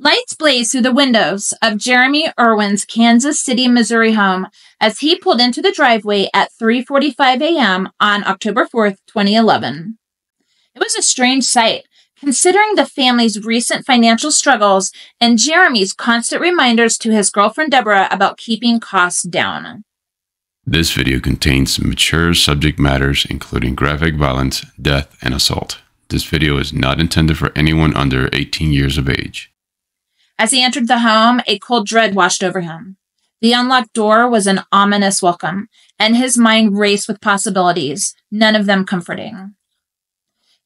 Lights blazed through the windows of Jeremy Irwin's Kansas City, Missouri home as he pulled into the driveway at 3:45 a.m. on October 4th, 2011. It was a strange sight, considering the family's recent financial struggles and Jeremy's constant reminders to his girlfriend Deborah about keeping costs down. This video contains mature subject matters including graphic violence, death, and assault. This video is not intended for anyone under 18 years of age. As he entered the home, a cold dread washed over him. The unlocked door was an ominous welcome, and his mind raced with possibilities, none of them comforting.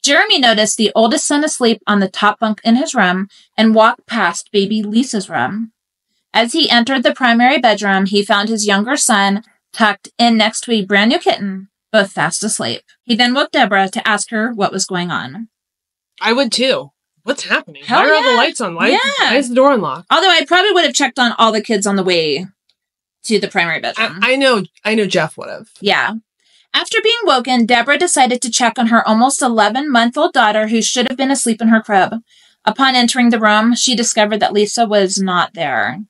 Jeremy noticed the oldest son asleep on the top bunk in his room and walked past baby Lisa's room. As he entered the primary bedroom, he found his younger son tucked in next to a brand new kitten, both fast asleep. He then woke Deborah to ask her what was going on. I would too. What's happening? Hell Why are all yeah. the lights on? Why Yeah. is the door unlocked? Although I probably would have checked on all the kids on the way to the primary bedroom. I know Jeff would have. Yeah. After being woken, Deborah decided to check on her almost 11-month-old daughter who should have been asleep in her crib. Upon entering the room, she discovered that Lisa was not there.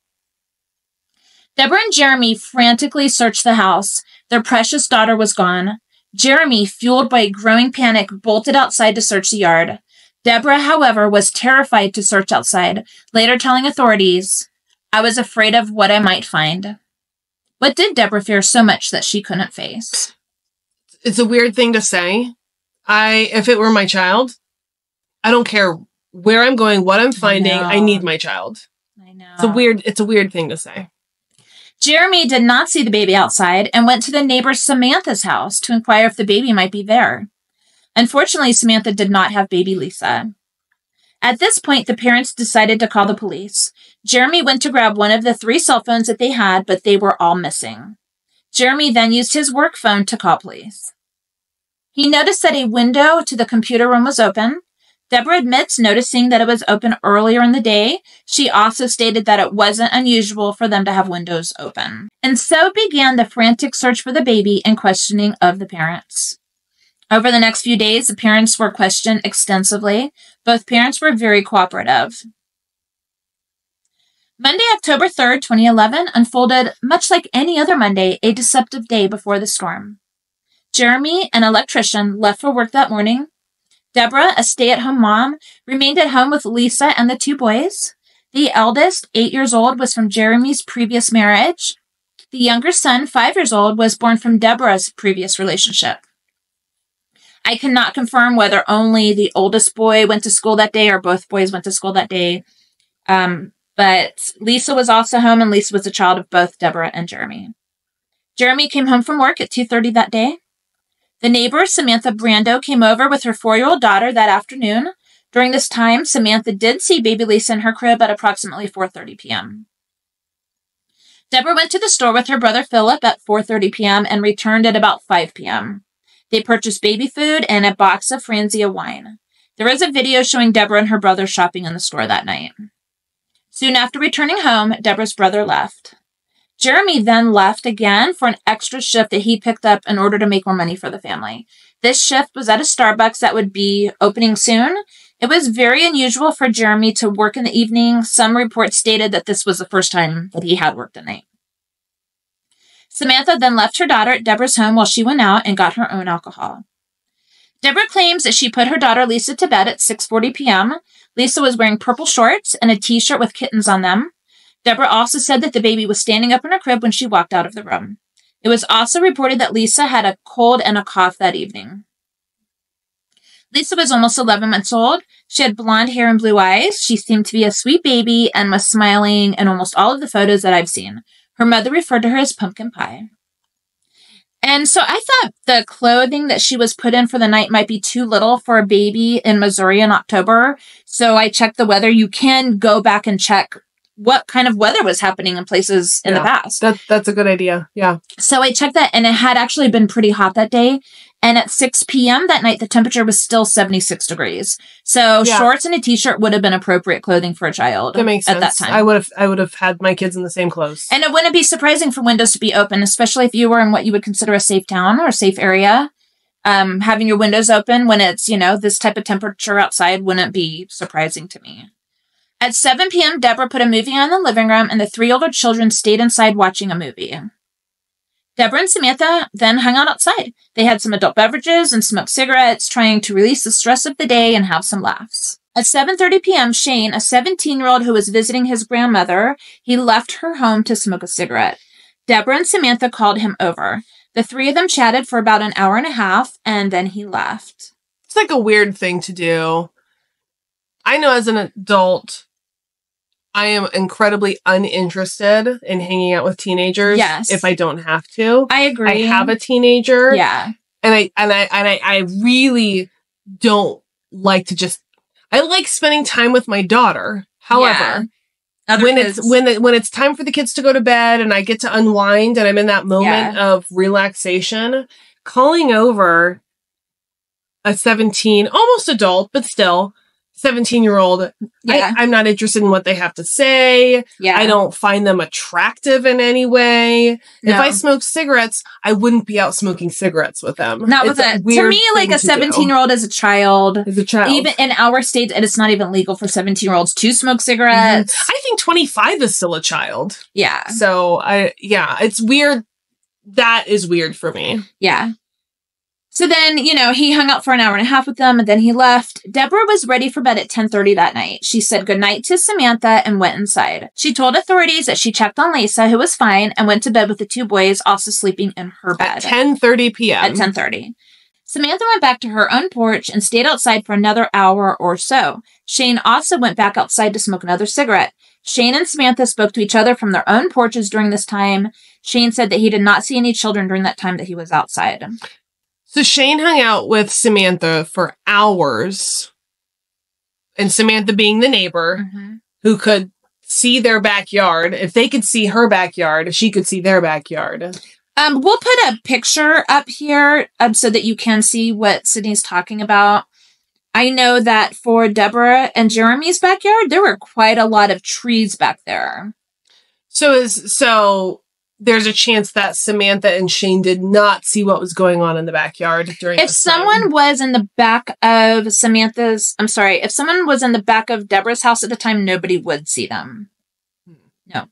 Deborah and Jeremy frantically searched the house. Their precious daughter was gone. Jeremy, fueled by a growing panic, bolted outside to search the yard. Deborah, however, was terrified to search outside, later telling authorities, "I was afraid of what I might find." What did Deborah fear so much that she couldn't face? It's a weird thing to say. If it were my child, I don't care where I'm going, what I'm finding. I need my child. I know. It's a weird thing to say. Jeremy did not see the baby outside and went to the neighbor Samantha's house to inquire if the baby might be there. Unfortunately, Samantha did not have baby Lisa. At this point, the parents decided to call the police. Jeremy went to grab one of the 3 cell phones that they had, but they were all missing. Jeremy then used his work phone to call police. He noticed that a window to the computer room was open. Deborah admits noticing that it was open earlier in the day. She also stated that it wasn't unusual for them to have windows open. And so began the frantic search for the baby and questioning of the parents. Over the next few days, the parents were questioned extensively. Both parents were very cooperative. Monday, October 3rd, 2011, unfolded much like any other Monday, a deceptive day before the storm. Jeremy, an electrician, left for work that morning. Deborah, a stay-at-home mom, remained at home with Lisa and the 2 boys. The eldest, 8 years old, was from Jeremy's previous marriage. The younger son, 5 years old, was born from Deborah's previous relationship. I cannot confirm whether only the oldest boy went to school that day or both boys went to school that day. But Lisa was also home, and Lisa was a child of both Deborah and Jeremy. Jeremy came home from work at 2:30 that day. The neighbor, Samantha Brando, came over with her 4-year-old daughter that afternoon. During this time, Samantha did see baby Lisa in her crib at approximately 4:30 p.m. Deborah went to the store with her brother Philip at 4:30 p.m. and returned at about 5 p.m. They purchased baby food and a box of Franzia wine. There is a video showing Deborah and her brother shopping in the store that night. Soon after returning home, Deborah's brother left. Jeremy then left again for an extra shift that he picked up in order to make more money for the family. This shift was at a Starbucks that would be opening soon. It was very unusual for Jeremy to work in the evening. Some reports stated that this was the first time that he had worked at night. Samantha then left her daughter at Deborah's home while she went out and got her own alcohol. Deborah claims that she put her daughter Lisa to bed at 6:40 p.m. Lisa was wearing purple shorts and a t-shirt with kittens on them. Deborah also said that the baby was standing up in her crib when she walked out of the room. It was also reported that Lisa had a cold and a cough that evening. Lisa was almost 11 months old. She had blonde hair and blue eyes. She seemed to be a sweet baby and was smiling in almost all of the photos that I've seen. Her mother referred to her as pumpkin pie. And so I thought the clothing that she was put in for the night might be too little for a baby in Missouri in October. So I checked the weather. You can go back and check what kind of weather was happening in places in the past. That's a good idea. Yeah. So I checked that, and it had actually been pretty hot that day. And at 6 p.m. that night, the temperature was still 76 degrees. So shorts and a t-shirt would have been appropriate clothing for a child. That makes sense. At that time. I would have had my kids in the same clothes. And it wouldn't be surprising for windows to be open, especially if you were in what you would consider a safe town or a safe area. Having your windows open when it's, this type of temperature outside wouldn't be surprising to me. At 7 p.m., Deborah put a movie on in the living room, and the 3 older children stayed inside watching a movie. Deborah and Samantha then hung out outside. They had some adult beverages and smoked cigarettes, trying to release the stress of the day and have some laughs. At 7:30 p.m., Shane, a 17-year-old who was visiting his grandmother, he left her home to smoke a cigarette. Deborah and Samantha called him over. The 3 of them chatted for about an hour and a half, and then he left. It's like a weird thing to do. I know as an adult, I am incredibly uninterested in hanging out with teenagers. Yes. If I don't have to. I agree. I have a teenager. Yeah. And I really don't like to just, I like spending time with my daughter. However, when it's time for the kids to go to bed and I get to unwind and I'm in that moment of relaxation, calling over a 17, almost adult, but still 17-year-old, I'm not interested in what they have to say. Yeah. I don't find them attractive in any way. No. If I smoked cigarettes, I wouldn't be out smoking cigarettes with them. Not with it. To me, like a 17-year-old is a child. Even in our state, and it's not even legal for 17-year-olds to smoke cigarettes. Mm-hmm. I think 25 is still a child. Yeah. So, it's weird. That is weird for me. Yeah. So then, he hung out for an hour and a half with them, and then he left. Deborah was ready for bed at 10:30 that night. She said goodnight to Samantha and went inside. She told authorities that she checked on Lisa, who was fine, and went to bed with the 2 boys also sleeping in her bed. At 10:30 p.m. At 10:30. Samantha went back to her own porch and stayed outside for another hour or so. Shane also went back outside to smoke another cigarette. Shane and Samantha spoke to each other from their own porches during this time. Shane said that he did not see any children during that time that he was outside. So Shane hung out with Samantha for hours, and Samantha being the neighbor who could see their backyard. If they could see her backyard, she could see their backyard. We'll put a picture up here so that you can see what Sydney's talking about. I know that for Deborah and Jeremy's backyard, there were quite a lot of trees back there. So there's a chance that Samantha and Shane did not see what was going on in the backyard during If someone was in the back of if someone was in the back of Deborah's house at the time, nobody would see them. No.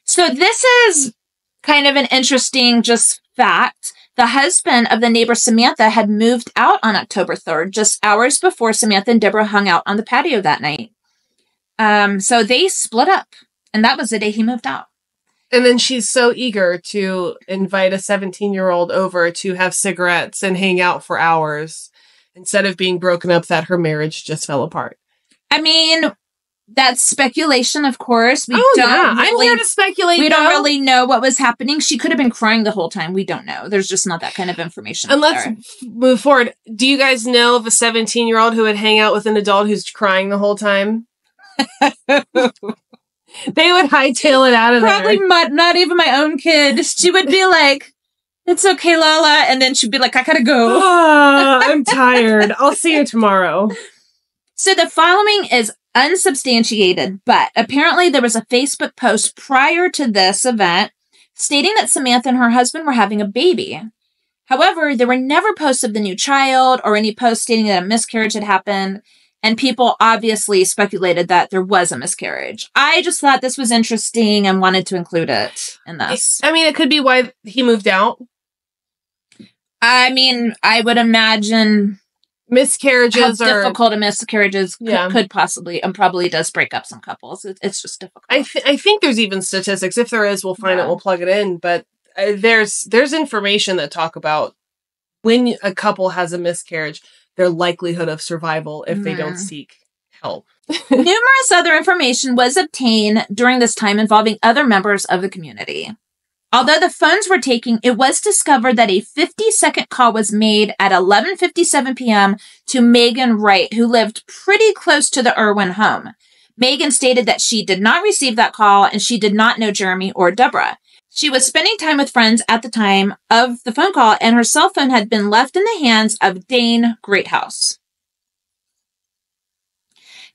So this is kind of an interesting just fact. The husband of the neighbor Samantha had moved out on October 3rd, just hours before Samantha and Deborah hung out on the patio that night. So they split up, and that was the day he moved out. And then she's so eager to invite a 17-year-old over to have cigarettes and hang out for hours instead of being broken up that her marriage just fell apart. I mean, that's speculation, of course. I'm here to speculate. We don't really know what was happening. She could have been crying the whole time. We don't know. There's just not that kind of information. And let's move forward. Do you guys know of a 17-year-old who would hang out with an adult who's crying the whole time? They would hightail it out of there. Probably not even my own kid. She would be like, "It's okay, Lala," and then she'd be like, "I gotta go. I'm tired. I'll see you tomorrow." So the following is unsubstantiated, but apparently there was a Facebook post prior to this event stating that Samantha and her husband were having a baby. However, there were never posts of the new child or any posts stating that a miscarriage had happened. And people obviously speculated that there was a miscarriage. I just thought this was interesting and wanted to include it in this. I mean, it could be why he moved out. I mean, I would imagine miscarriages how difficult a miscarriages could possibly, and probably does break up some couples. It's just difficult. I think there's even statistics. If there is, we'll find it. We'll plug it in. But there's information that talk about when a couple has a miscarriage, their likelihood of survival if they don't seek help. Numerous other information was obtained during this time involving other members of the community. Although the phones were taken, it was discovered that a 50-second call was made at 11:57 p.m. to Megan Wright, who lived pretty close to the Irwin home. Megan stated that she did not receive that call and she did not know Jeremy or Deborah. She was spending time with friends at the time of the phone call, and her cell phone had been left in the hands of Dane Greathouse.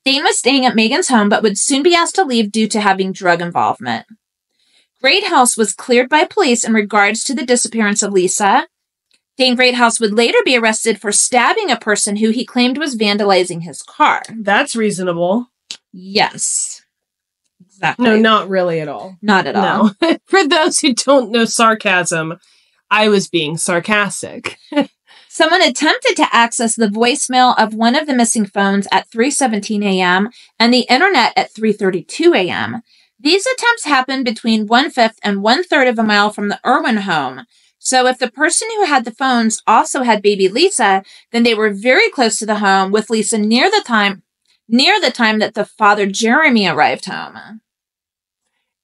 Dane was staying at Megan's home, but would soon be asked to leave due to having drug involvement. Greathouse was cleared by police in regards to the disappearance of Lisa. Dane Greathouse would later be arrested for stabbing a person who he claimed was vandalizing his car. That's reasonable. Yes. Exactly. No, not really at all. Not at all. No. For those who don't know sarcasm, I was being sarcastic. Someone attempted to access the voicemail of one of the missing phones at 3:17 a.m. and the internet at 3:32 a.m. These attempts happened between 1/5 and 1/3 of a mile from the Irwin home. So if the person who had the phones also had baby Lisa, then they were very close to the home with Lisa near the time that the father Jeremy arrived home.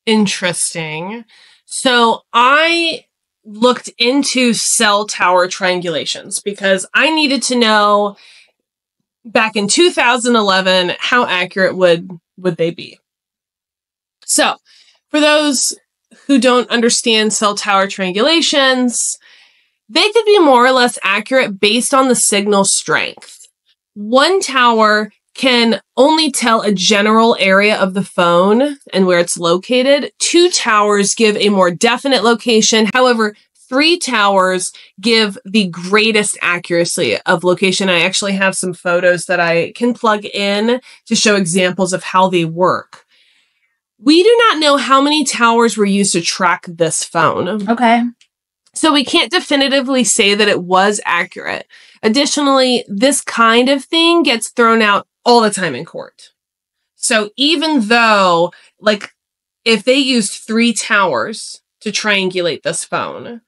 Interesting. So I looked into cell tower triangulations because I needed to know back in 2011 how accurate would they be. So for those who don't understand cell tower triangulations, they could be more or less accurate based on the signal strength. One tower can only tell a general area of the phone and where it's located. 2 towers give a more definite location. However, 3 towers give the greatest accuracy of location. I actually have some photos that I can plug in to show examples of how they work. We do not know how many towers were used to track this phone. Okay. So we can't definitively say that it was accurate. Additionally, this kind of thing gets thrown out all the time in court. So even though, like, if they used 3 towers to triangulate this phone,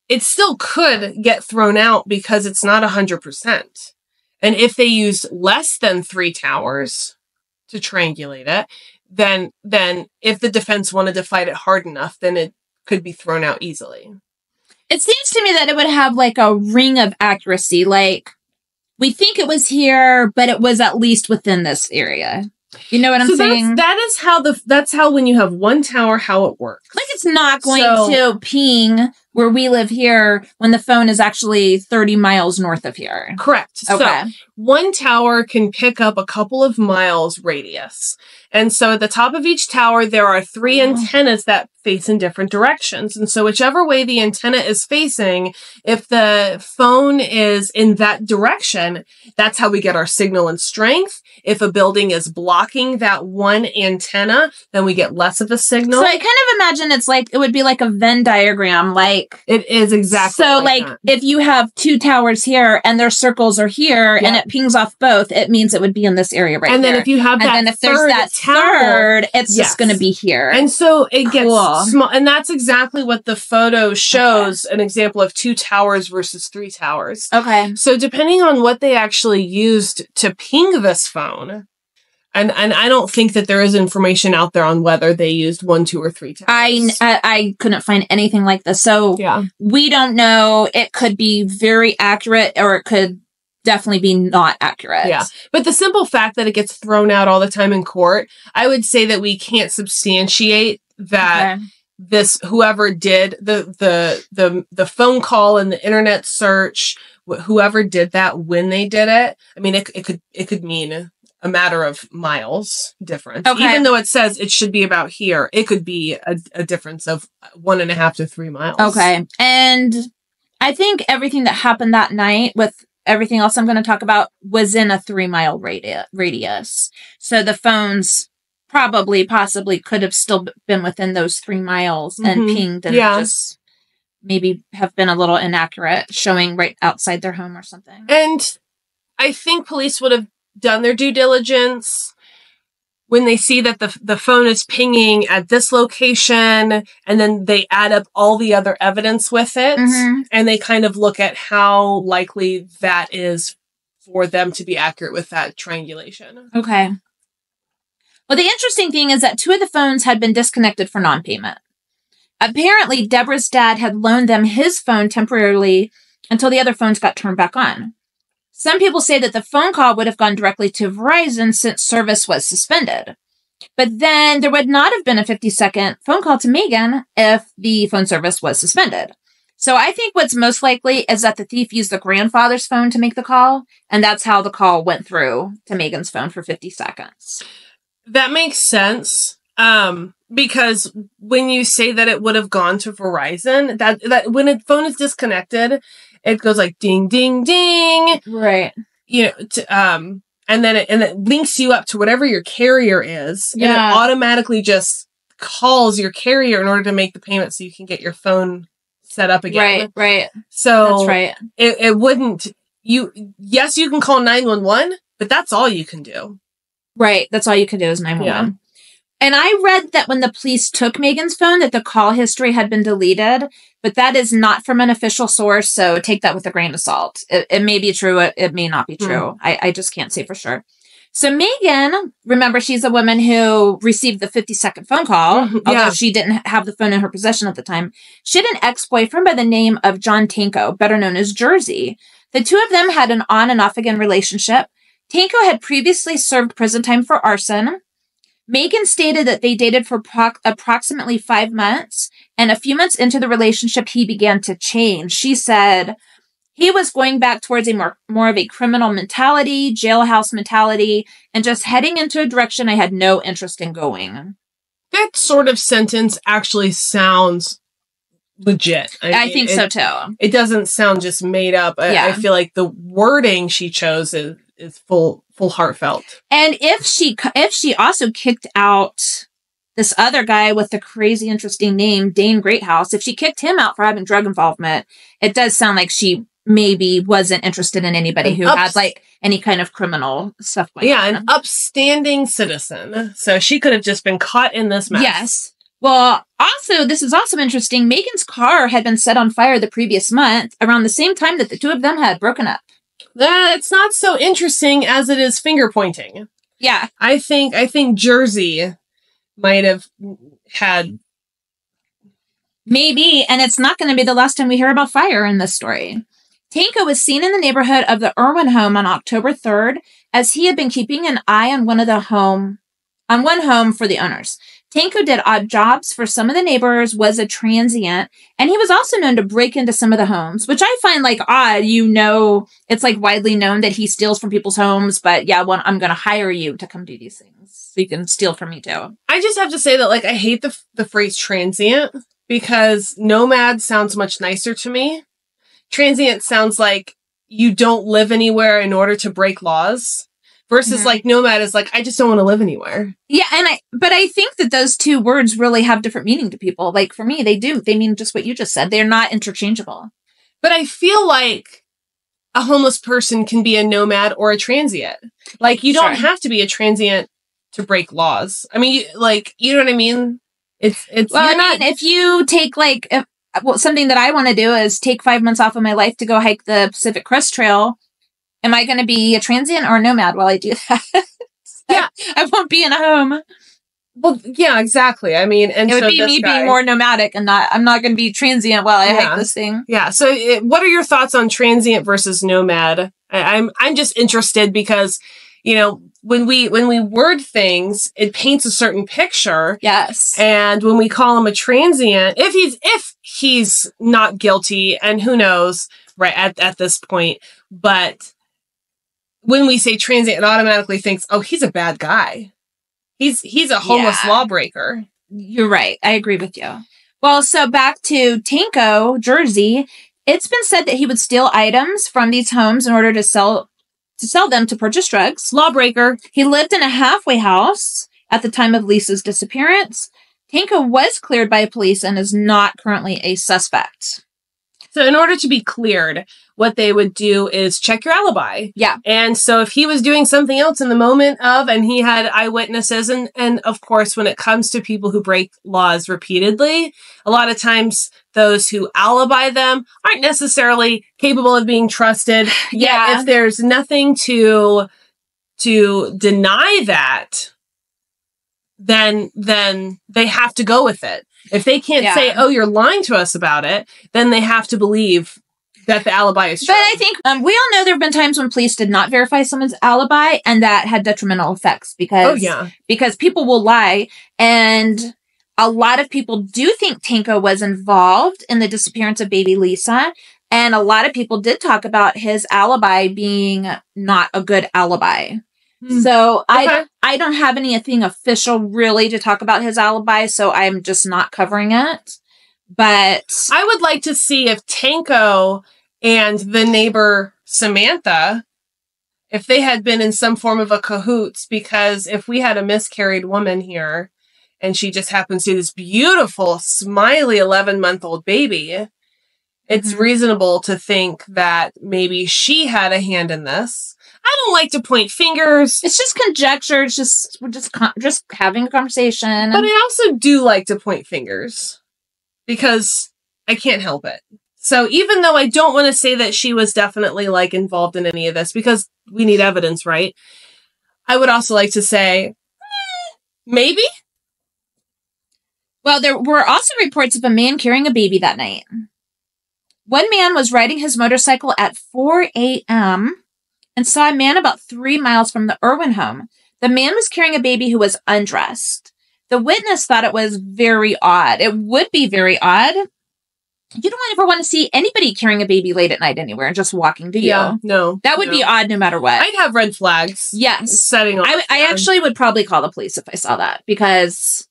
it still could get thrown out because it's not 100%. And if they used less than 3 towers to triangulate it, then if the defense wanted to fight it hard enough, then it could be thrown out easily. It seems to me that it would have like a ring of accuracy. Like, we think it was here, but it was at least within this area. You know what I'm saying? That's how when you have one tower, how it works. Like, it's not going to ping where we live here when the phone is actually 30 miles north of here. Correct. Okay. So one tower can pick up a couple of miles radius. And so at the top of each tower, there are 3 antennas that face in different directions. And so whichever way the antenna is facing, if the phone is in that direction, that's how we get our signal and strength. If a building is blocking that one antenna, then we get less of a signal. So I kind of imagine it would be like a Venn diagram. Like, it is exactly so like that. If you have 2 towers here and their circles are here and it pings off both, it means it would be in this area right and there. then if you have that and then if there's that third, it's just going to be here. And so it gets small. And that's exactly what the photo shows, an example of 2 towers versus 3 towers. Okay. So depending on what they actually used to ping this phone, and I don't think that there is information out there on whether they used 1, 2, or 3 towers. I couldn't find anything like this. So we don't know. It could be very accurate or it could definitely be not accurate. Yeah. But the simple fact that it gets thrown out all the time in court, I would say that we can't substantiate that this, whoever did the phone call and the internet search, whoever did that when they did it, I mean, it could mean a matter of miles difference. Okay. Even though it says it should be about here, it could be a difference of 1.5 to 3 miles. Okay. And I think everything that happened that night with everything else I'm going to talk about was in a 3-mile radius. So the phones possibly could have still been within those 3 miles and pinged and just maybe have been a little inaccurate, showing right outside their home or something. And I think police would have done their due diligence when they see that the phone is pinging at this location, and then they add up all the other evidence with it, and they kind of look at how likely that is for them to be accurate with that triangulation. Okay. Well, the interesting thing is that 2 of the phones had been disconnected for non-payment. Apparently, Deborah's dad had loaned them his phone temporarily until the other phones got turned back on. Some people say that the phone call would have gone directly to Verizon since service was suspended. But then there would not have been a 50-second phone call to Megan if the phone service was suspended. So I think what's most likely is that the thief used the grandfather's phone to make the call, and that's how the call went through to Megan's phone for 50 seconds. That makes sense. Because when you say that it would have gone to Verizon, that when a phone is disconnected, it goes like ding, ding, ding. Right. You know, and then it links you up to whatever your carrier is. Yeah. And it automatically just calls your carrier in order to make the payment so you can get your phone set up again. Right. So that's right. It wouldn't, yes, you can call 911, but that's all you can do. Right. That's all you can do is 911. Yeah. And I read that when the police took Megan's phone, that the call history had been deleted, but that is not from an official source. So take that with a grain of salt. It may be true. It may not be true. I just can't say for sure. So Megan, remember, she's a woman who received the 50-second phone call, although she didn't have the phone in her possession at the time. She had an ex-boyfriend by the name of John Tanko, better known as Jersey. The two of them had an on and off again relationship. Tanko had previously served prison time for arson. Megan stated that they dated for approximately 5 months, and a few months into the relationship, he began to change. She said he was going back towards a more of a criminal mentality, jailhouse mentality, and just heading into a direction I had no interest in going. That sort of sentence actually sounds legit. I think so too. It doesn't sound just made up. I feel like the wording she chose is full heartfelt. And if she also kicked out this other guy with the crazy interesting name, Dane Greathouse, if she kicked him out for having drug involvement, it does sound like she maybe wasn't interested in anybody who had like any kind of criminal stuff going on. An upstanding citizen. So she could have just been caught in this mess. Yes. Well, also, this is also interesting. Megan's car had been set on fire the previous month, around the same time that the two of them had broken up. It's not so interesting as it is finger pointing. Yeah. I think Jersey might have had... Maybe, and it's not going to be the last time we hear about fire in this story. Tanko was seen in the neighborhood of the Irwin home on October 3rd, as he had been keeping an eye on one home for the owners. Tanko did odd jobs for some of the neighbors, was a transient, and he was also known to break into some of the homes, which I find like odd. It's like widely known that he steals from people's homes, but I'm going to hire you to come do these things so you can steal from me too. I just have to say that I hate the phrase transient because nomad sounds much nicer to me. Transient sounds like you don't live anywhere in order to break laws. Versus nomad is I just don't want to live anywhere. Yeah, but I think that those two words really have different meaning to people. Like for me, they do. They mean just what you just said. They're not interchangeable. But I feel like a homeless person can be a nomad or a transient. You don't have to be a transient to break laws. I mean, you know what I mean? It's if you take something that I want to do is take 5 months off of my life to go hike the Pacific Crest Trail. Am I going to be a transient or a nomad while I do that? Yeah. I won't be in a home. Well, yeah, exactly. I mean, and it would be me being more nomadic and I'm not going to be transient while I hike this thing. Yeah. So what are your thoughts on transient versus nomad? I'm just interested because, when we word things, it paints a certain picture. Yes. And when we call him a transient, if he's not guilty, and who knows, right, at this point, but when we say transient, it automatically thinks, oh, he's a bad guy. He's a homeless lawbreaker. You're right. I agree with you. Well, so back to Tanko, Jersey. It's been said that he would steal items from these homes in order to sell them to purchase drugs. Lawbreaker. He lived in a halfway house at the time of Lisa's disappearance. Tanko was cleared by police and is not currently a suspect. So in order to be cleared, what they would do is check your alibi. Yeah. And so if he was doing something else in the moment of, and he had eyewitnesses, and of course, when it comes to people who break laws repeatedly, a lot of times those who alibi them aren't necessarily capable of being trusted. Yeah. Yet if there's nothing to deny that, then they have to go with it. If they can't say, oh, you're lying to us about it, then they have to believe that the alibi is true. But I think we all know there have been times when police did not verify someone's alibi, and that had detrimental effects because people will lie. And a lot of people do think Tanko was involved in the disappearance of baby Lisa. And a lot of people did talk about his alibi being not a good alibi. So I don't have anything official really to talk about his alibi, so I'm just not covering it. But I would like to see if Tanko and the neighbor Samantha, if they had been in some form of a cahoots, because if we had a miscarried woman here and she just happens to be this beautiful, smiley 11-month-old baby, it's reasonable to think that maybe she had a hand in this. I don't like to point fingers. It's just conjecture. We're just having a conversation. But I also do like to point fingers because I can't help it. So even though I don't want to say that she was definitely like involved in any of this because we need evidence, right? I would also like to say, maybe. Well, there were also reports of a man carrying a baby that night. One man was riding his motorcycle at 4 a.m. and saw a man about 3 miles from the Irwin home. The man was carrying a baby who was undressed. The witness thought it was very odd. It would be very odd. You don't ever want to see anybody carrying a baby late at night anywhere and just walking, do you? Yeah, no. That would be odd no matter what. I'd have red flags. Yes. Setting off. I actually would probably call the police if I saw that because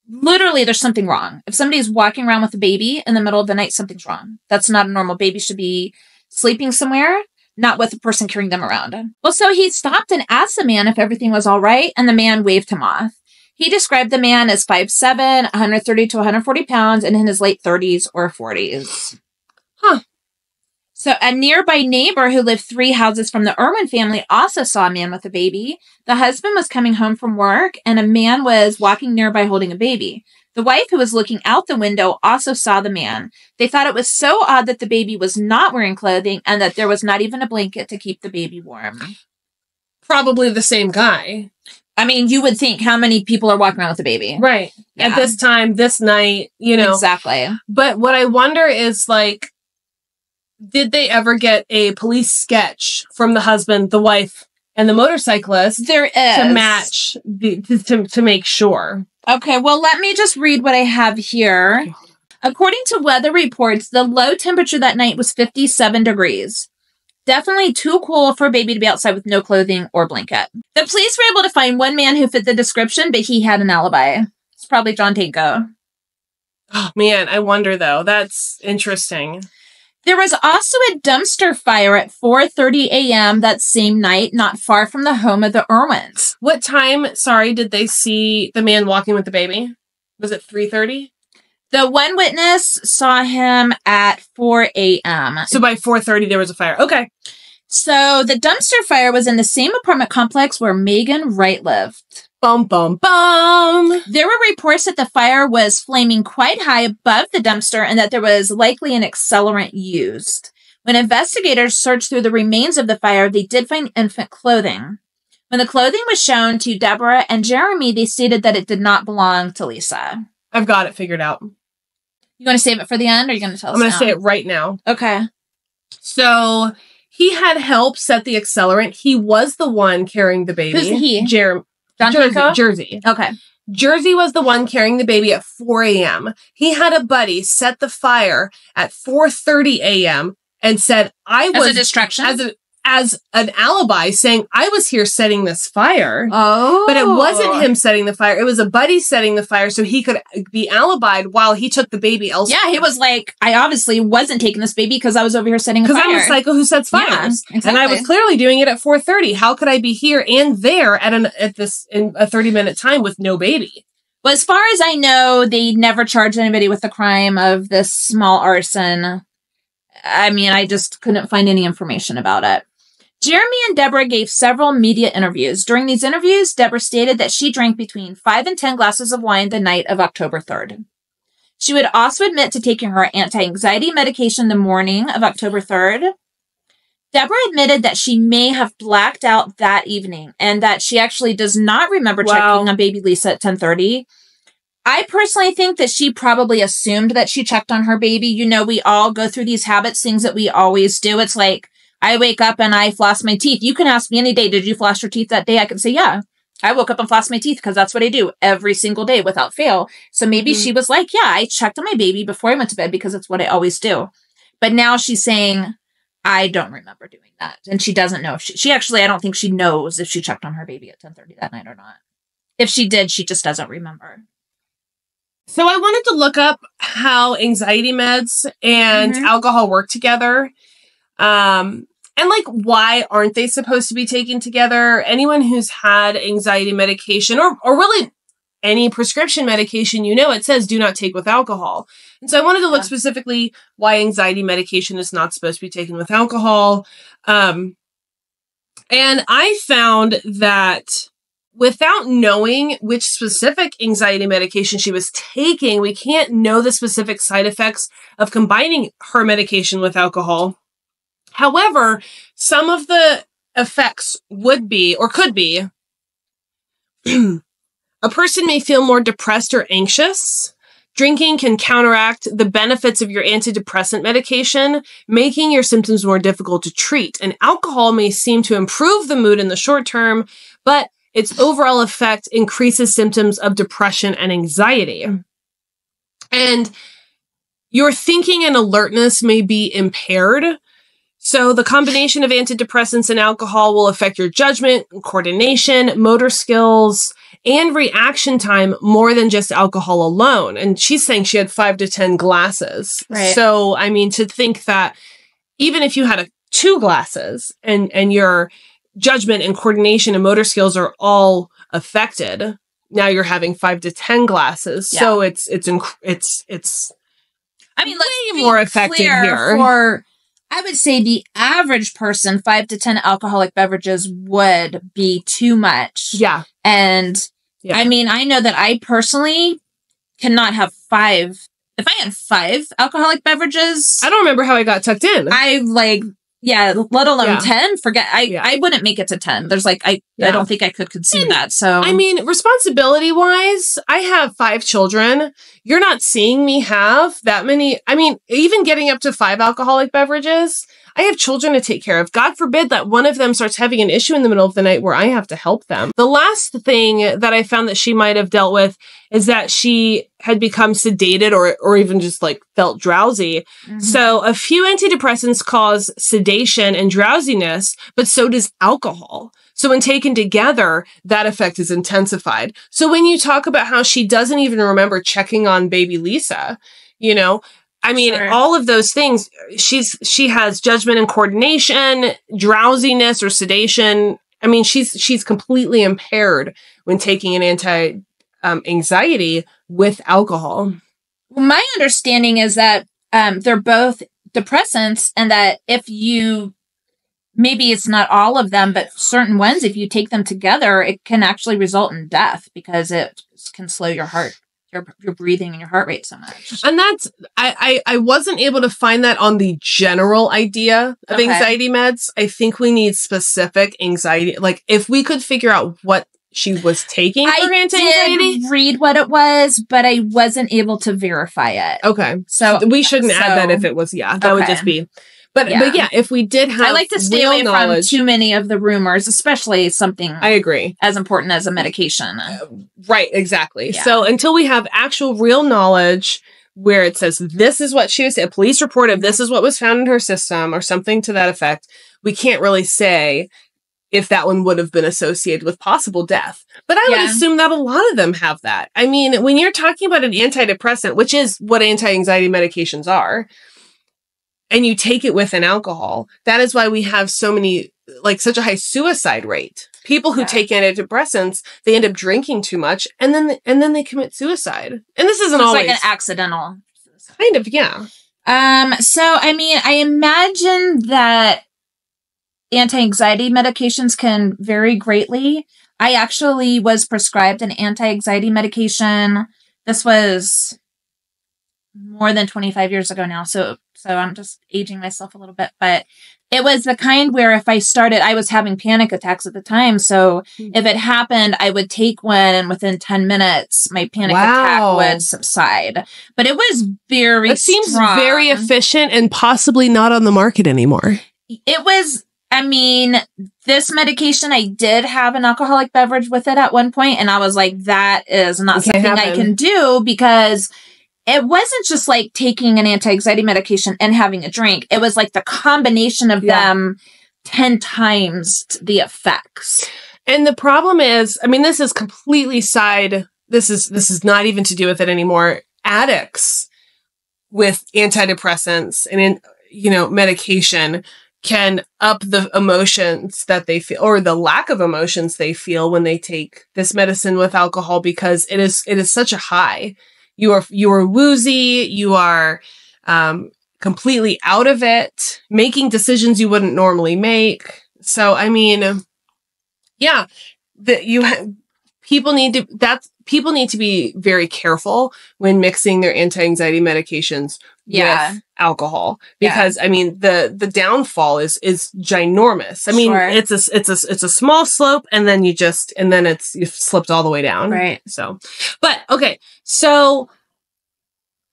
literally there's something wrong. If somebody's walking around with a baby in the middle of the night, something's wrong. That's not a normal baby. Should be sleeping somewhere, not with a person carrying them around. Well, so he stopped and asked the man if everything was all right, and the man waved him off. He described the man as 5'7", 130 to 140 pounds, and in his late 30s or 40s. Huh. So a nearby neighbor who lived 3 houses from the Irwin family also saw a man with a baby. The husband was coming home from work, and a man was walking nearby holding a baby. The wife, who was looking out the window, also saw the man. They thought it was so odd that the baby was not wearing clothing and that there was not even a blanket to keep the baby warm. Probably the same guy. I mean, you would think how many people are walking around with a baby. Right. Yeah. At this time, this night, you know. Exactly. But what I wonder is, like, did they ever get a police sketch from the husband, the wife, and the motorcyclist? There is. To match, to make sure. Okay, well, let me just read what I have here. According to weather reports, the low temperature that night was 57 degrees. Definitely too cool for a baby to be outside with no clothing or blanket. The police were able to find one man who fit the description, but he had an alibi. It's probably John Tanko. Oh, man, I wonder, though. That's interesting. There was also a dumpster fire at 4:30 a.m. that same night, not far from the home of the Irwins. What time, did they see the man walking with the baby? Was it 3:30? The one witness saw him at 4 a.m. So by 4:30, there was a fire. Okay. So the dumpster fire was in the same apartment complex where Megan Wright lived. Bum, bum, bum. There were reports that the fire was flaming quite high above the dumpster and that there was likely an accelerant used. When investigators searched through the remains of the fire, they did find infant clothing. When the clothing was shown to Deborah and Jeremy, they stated that it did not belong to Lisa. I've got it figured out. You want to save it for the end, or are you going to tell us I'm going to now? say it right now. Okay. So he had help set the accelerant. He was the one carrying the baby. Who's he? Jersey. Okay. Jersey was the one carrying the baby at 4 a.m. He had a buddy set the fire at 4:30 a.m. and said, I was... As a distraction? As an alibi, saying, I was here setting this fire. Oh. But it wasn't him setting the fire. It was a buddy setting the fire so he could be alibied while he took the baby elsewhere. Yeah, he was like, I obviously wasn't taking this baby because I was over here setting a fire. Because I'm a psycho who sets fires. Yeah, exactly. And I was clearly doing it at 4:30. How could I be here and there in a 30-minute time with no baby? Well, as far as I know, they never charged anybody with the crime of this small arson. I mean, I just couldn't find any information about it. Jeremy and Deborah gave several media interviews. During these interviews, Deborah stated that she drank between 5 and 10 glasses of wine the night of October 3rd. She would also admit to taking her anti-anxiety medication the morning of October 3rd. Deborah admitted that she may have blacked out that evening and that she actually does not remember checking on baby Lisa at 10:30. I personally think that she probably assumed that she checked on her baby. You know, we all go through these habits, things that we always do. It's like, I wake up and I floss my teeth. You can ask me any day, did you floss your teeth that day? I can say, yeah. I woke up and flossed my teeth because that's what I do every single day without fail. So maybe she was like, yeah, I checked on my baby before I went to bed because it's what I always do. But now she's saying, I don't remember doing that. And she doesn't know if she actually, I don't think she knows if she checked on her baby at 10:30 that night or not. If she did, she just doesn't remember. So I wanted to look up how anxiety meds and alcohol work together. And like, why aren't they supposed to be taken together? Anyone who's had anxiety medication or really any prescription medication, it says do not take with alcohol. And so I wanted to look specifically why anxiety medication is not supposed to be taken with alcohol. And I found that without knowing which specific anxiety medication she was taking, we can't know the specific side effects of combining her medication with alcohol. However, some of the effects would be, or could be, a person may feel more depressed or anxious. Drinking can counteract the benefits of your antidepressant medication, making your symptoms more difficult to treat. And alcohol may seem to improve the mood in the short term, but its overall effect increases symptoms of depression and anxiety. And your thinking and alertness may be impaired. So the combination of antidepressants and alcohol will affect your judgment, coordination, motor skills, and reaction time more than just alcohol alone. And she's saying she had 5 to 10 glasses. Right. So, I mean, to think that even if you had 2 glasses and your judgment and coordination and motor skills are all affected, now you're having 5 to 10 glasses. Yeah. So it's I mean, way more affected here. For, I would say the average person, 5 to 10 alcoholic beverages would be too much. Yeah. And I mean, I know that I personally cannot have 5. If I had 5 alcoholic beverages, I don't remember how I got tucked in. Let alone 10. Forget, I wouldn't make it to 10. There's I don't think I could conceive that. So, I mean, responsibility wise, I have 5 children. You're not seeing me have that many. I mean, even getting up to 5 alcoholic beverages, I have children to take care of. God forbid that one of them starts having an issue in the middle of the night where I have to help them. The last thing that I found that she might have dealt with is that she had become sedated or even just felt drowsy. Mm-hmm. So a few antidepressants cause sedation and drowsiness, but so does alcohol. So when taken together, that effect is intensified. So when you talk about how she doesn't even remember checking on baby Lisa, I mean, all of those things, she has judgment and coordination, drowsiness or sedation. I mean, she's completely impaired when taking an anti-anxiety with alcohol. Well, my understanding is that they're both depressants and that maybe it's not all of them, but certain ones, if you take them together, it can actually result in death because it can slow your heart. Your breathing and your heart rate so much. And that's, I wasn't able to find that on the general idea of anxiety meds. I think we need specific anxiety. If we could figure out what she was taking for anti-anxiety. I did read what it was, but I wasn't able to verify it. Okay. So we shouldn't add that if it was, that would just be. But yeah, if we did have, I like to stay away from too many of the rumors, especially something. I agree. As important as a medication. Right, exactly. Yeah. So until we have actual real knowledge where it says this is what she was, a police report of this is what was found in her system or something to that effect, we can't really say if that one would have been associated with possible death. But I would assume that a lot of them have that. I mean, when you're talking about an antidepressant, which is what anti-anxiety medications are, and you take it with an alcohol, that is why we have so many, such a high suicide rate. People who take antidepressants, they end up drinking too much, and then they commit suicide. And this isn't always like an accidental suicide. Kind of, yeah. So I mean, I imagine that anti-anxiety medications can vary greatly. I actually was prescribed an anti-anxiety medication. This was more than 25 years ago now, so I'm just aging myself a little bit, but it was the kind where if I started, I was having panic attacks at the time. So if it happened, I would take one and within 10 minutes, my panic attack would subside. But it was very seems very efficient and possibly not on the market anymore. It was, I mean, this medication, I did have an alcoholic beverage with it at one point, and I was like, that is not something I can do because it wasn't just taking an anti-anxiety medication and having a drink. It was the combination of them 10 times the effects. And the problem is, I mean, this is completely this is not even to do with it anymore. Addicts with antidepressants and medication can up the emotions that they feel, or the lack of emotions they feel when they take this medicine with alcohol, because it is such a high. You are woozy, you are completely out of it, making decisions you wouldn't normally make. So I mean, yeah, people need to be very careful when mixing their anti-anxiety medications with alcohol, because I mean the downfall is ginormous. I mean, it's a small slope, and then you've slipped all the way down. Right. So, but okay. So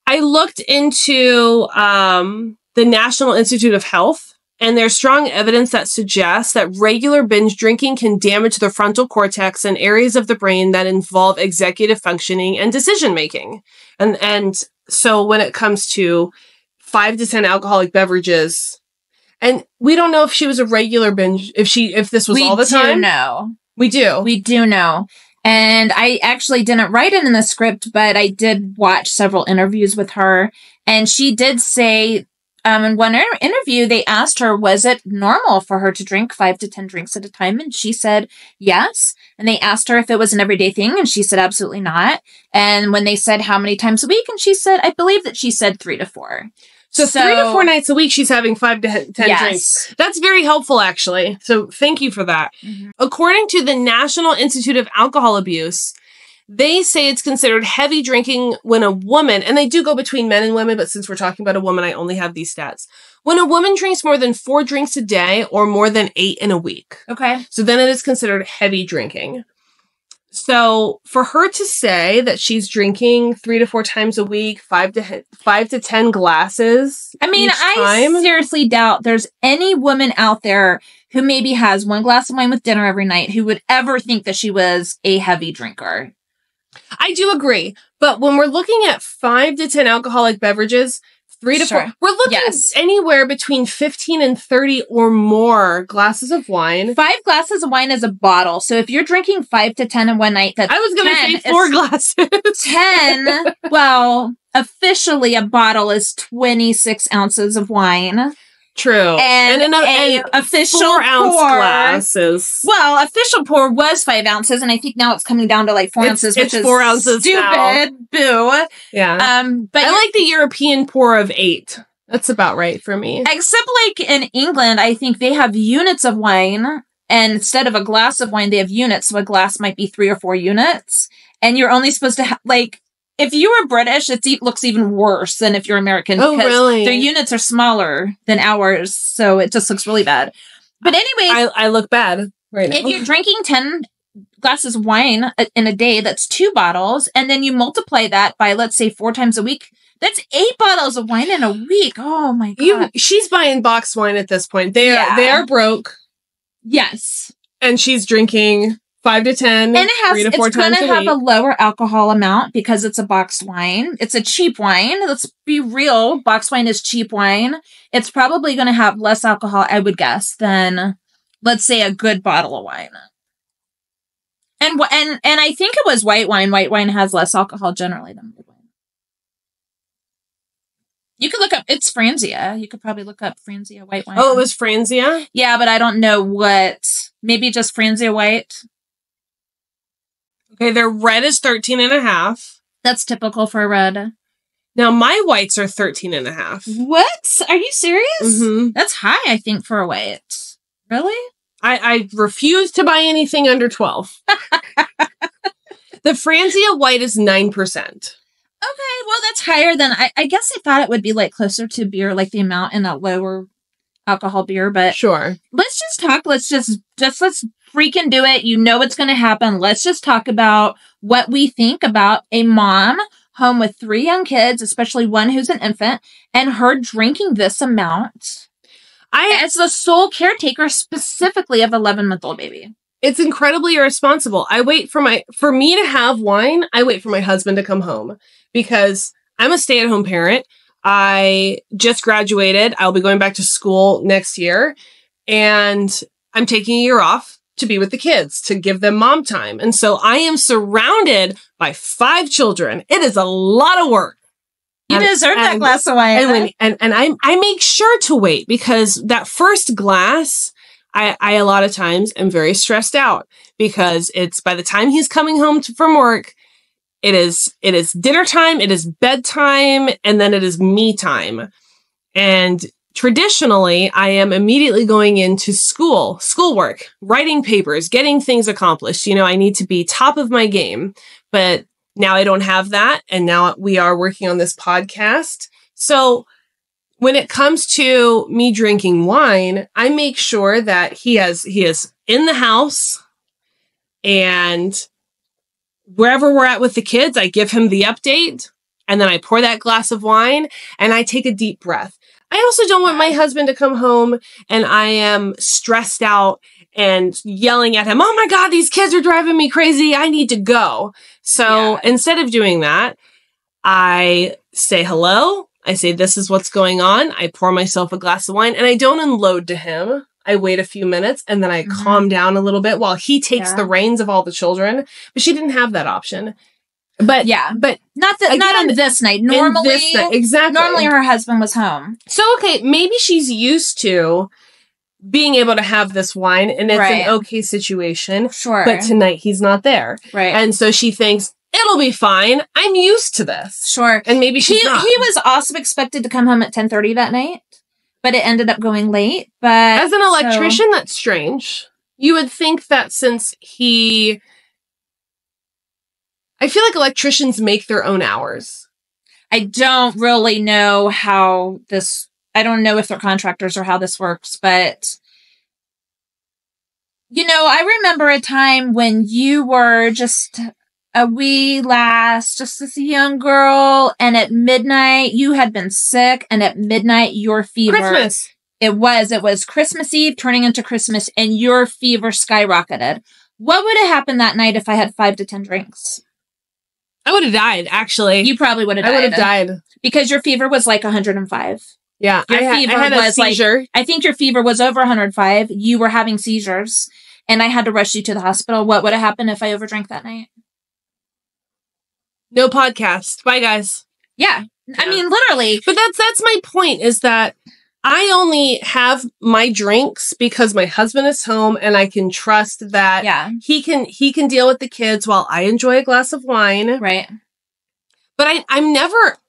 I looked into the National Institute of Health, and there's strong evidence that suggests that regular binge drinking can damage the frontal cortex and areas of the brain that involve executive functioning and decision making. And so when it comes to 5 to 10 alcoholic beverages, and we don't know if she was a regular binge, if this was all the time. We do know. And I actually didn't write it in the script, but I did watch several interviews with her, and she did say, in one interview, they asked her, was it normal for her to drink 5 to 10 drinks at a time? And she said, yes. And they asked her if it was an everyday thing, and she said, absolutely not. And when they said how many times a week, and she said, I believe that she said 3 to 4. So 3 to 4 nights a week, she's having 5 to 10 drinks. That's very helpful, actually. So thank you for that. Mm-hmm. According to the National Institute of Alcohol Abuse, they say it's considered heavy drinking when a woman, and they do go between men and women, but since we're talking about a woman, I only have these stats. When a woman drinks more than 4 drinks a day or more than 8 in a week. Okay. So then it is considered heavy drinking. So for her to say that she's drinking 3 to 4 times a week, 5 to 10 glasses. I mean, I seriously doubt there's any woman out there who maybe has 1 glass of wine with dinner every night who would ever think that she was a heavy drinker. I do agree. But when we're looking at 5 to 10 alcoholic beverages, 3 to 4, we're looking anywhere between 15 and 30 or more glasses of wine. 5 glasses of wine is a bottle. So if you're drinking 5 to 10 in one night, that's I was going to say 4 glasses. 10. Well, officially a bottle is 26 ounces of wine. True. And an official 4-ounce glasses. Well, official pour was 5 ounces, and I think now it's coming down to like 4 ounces, which is 4 ounces stupid. Now. Boo. Yeah. But I like the European pour of 8. That's about right for me. Except like in England, I think they have units of wine, and instead of a glass of wine, they have units. So a glass might be 3 or 4 units, and you're only supposed to have like. If you were British, it looks even worse than if you're American. Oh, really? Their units are smaller than ours, so it just looks really bad. But anyway, I look bad right now. If you're drinking 10 glasses of wine in a day, that's 2 bottles, and then you multiply that by, let's say, 4 times a week, that's 8 bottles of wine in a week. Oh, my God. She's buying boxed wine at this point. They are broke. Yes. And she's drinking 5 to 10, and 3 to 4 times a week. It's going to have a lower alcohol amount because it's a boxed wine. It's a cheap wine. Let's be real. Boxed wine is cheap wine. It's probably going to have less alcohol, I would guess, than, let's say, a good bottle of wine. And I think it was white wine. White wine has less alcohol generally than red wine. You could look up, it's Franzia. You could probably look up Franzia white wine. Oh, it was Franzia? Yeah, but I don't know what. Maybe just Franzia white. Okay, their red is 13.5. That's typical for a red. Now, my whites are 13.5. What? Are you serious? Mm-hmm. That's high, I think, for a white. Really? I refuse to buy anything under 12. The Franzia white is 9%. Okay, well, that's higher than... I guess I thought it would be, like, closer to beer, like the amount in a lower alcohol beer, but... Sure. Let's just talk. Let's freaking do it. You know what's going to happen. Let's just talk about what we think about a mom home with 3 young kids, especially one who's an infant, and her drinking this amount. As the sole caretaker specifically of 11-month-old baby. It's incredibly irresponsible. For me to have wine, I wait for my husband to come home because I'm a stay-at-home parent. I just graduated. I'll be going back to school next year, and I'm taking a year off to be with the kids, to give them mom time. And so I am surrounded by 5 children. It is a lot of work. You deserve that glass of wine. And I make sure to wait, because that first glass, I a lot of times am very stressed out, because it's by the time he's coming home from work, it is dinner time, it is bedtime, and then it is me time. And traditionally, I am immediately going into schoolwork, writing papers, getting things accomplished. You know, I need to be top of my game, but now I don't have that. And now we are working on this podcast. So when it comes to me drinking wine, I make sure that he is in the house, and wherever we're at with the kids, I give him the update, and then I pour that glass of wine and I take a deep breath. I also don't want my husband to come home and I am stressed out and yelling at him, "Oh my God, these kids are driving me crazy. I need to go." So instead of doing that, I say hello. I say, "This is what's going on." I pour myself a glass of wine, and I don't unload to him. I wait a few minutes, and then I calm down a little bit while he takes the reins of all the children. But she didn't have that option. But not on this night. Normally, exactly. Normally, her husband was home. So okay, maybe she's used to being able to have this wine, and it's an okay situation. Sure, but tonight he's not there, right? And so she thinks, it'll be fine. I'm used to this. Sure. And maybe she's not. He was also expected to come home at 10:30 that night, but it ended up going late. But as an electrician, that's strange. You would think that since I feel like electricians make their own hours. I don't really know how this, I don't know if they're contractors or how this works, but you know, I remember a time when you were just a wee lass, just this young girl, and at midnight you had been sick, and at midnight your fever. Christmas. It was Christmas Eve turning into Christmas, and your fever skyrocketed. What would have happened that night if I had 5 to 10 drinks? I would have died, actually. You probably would have died. I would have died. Because your fever was like 105. Yeah, I had a seizure. Like, I think your fever was over 105. You were having seizures, and I had to rush you to the hospital. What would have happened if I overdrank that night? No podcast. Bye, guys. Yeah. I mean, literally. But that's my point, is that I only have my drinks because my husband is home, and I can trust that he can deal with the kids while I enjoy a glass of wine. Right. But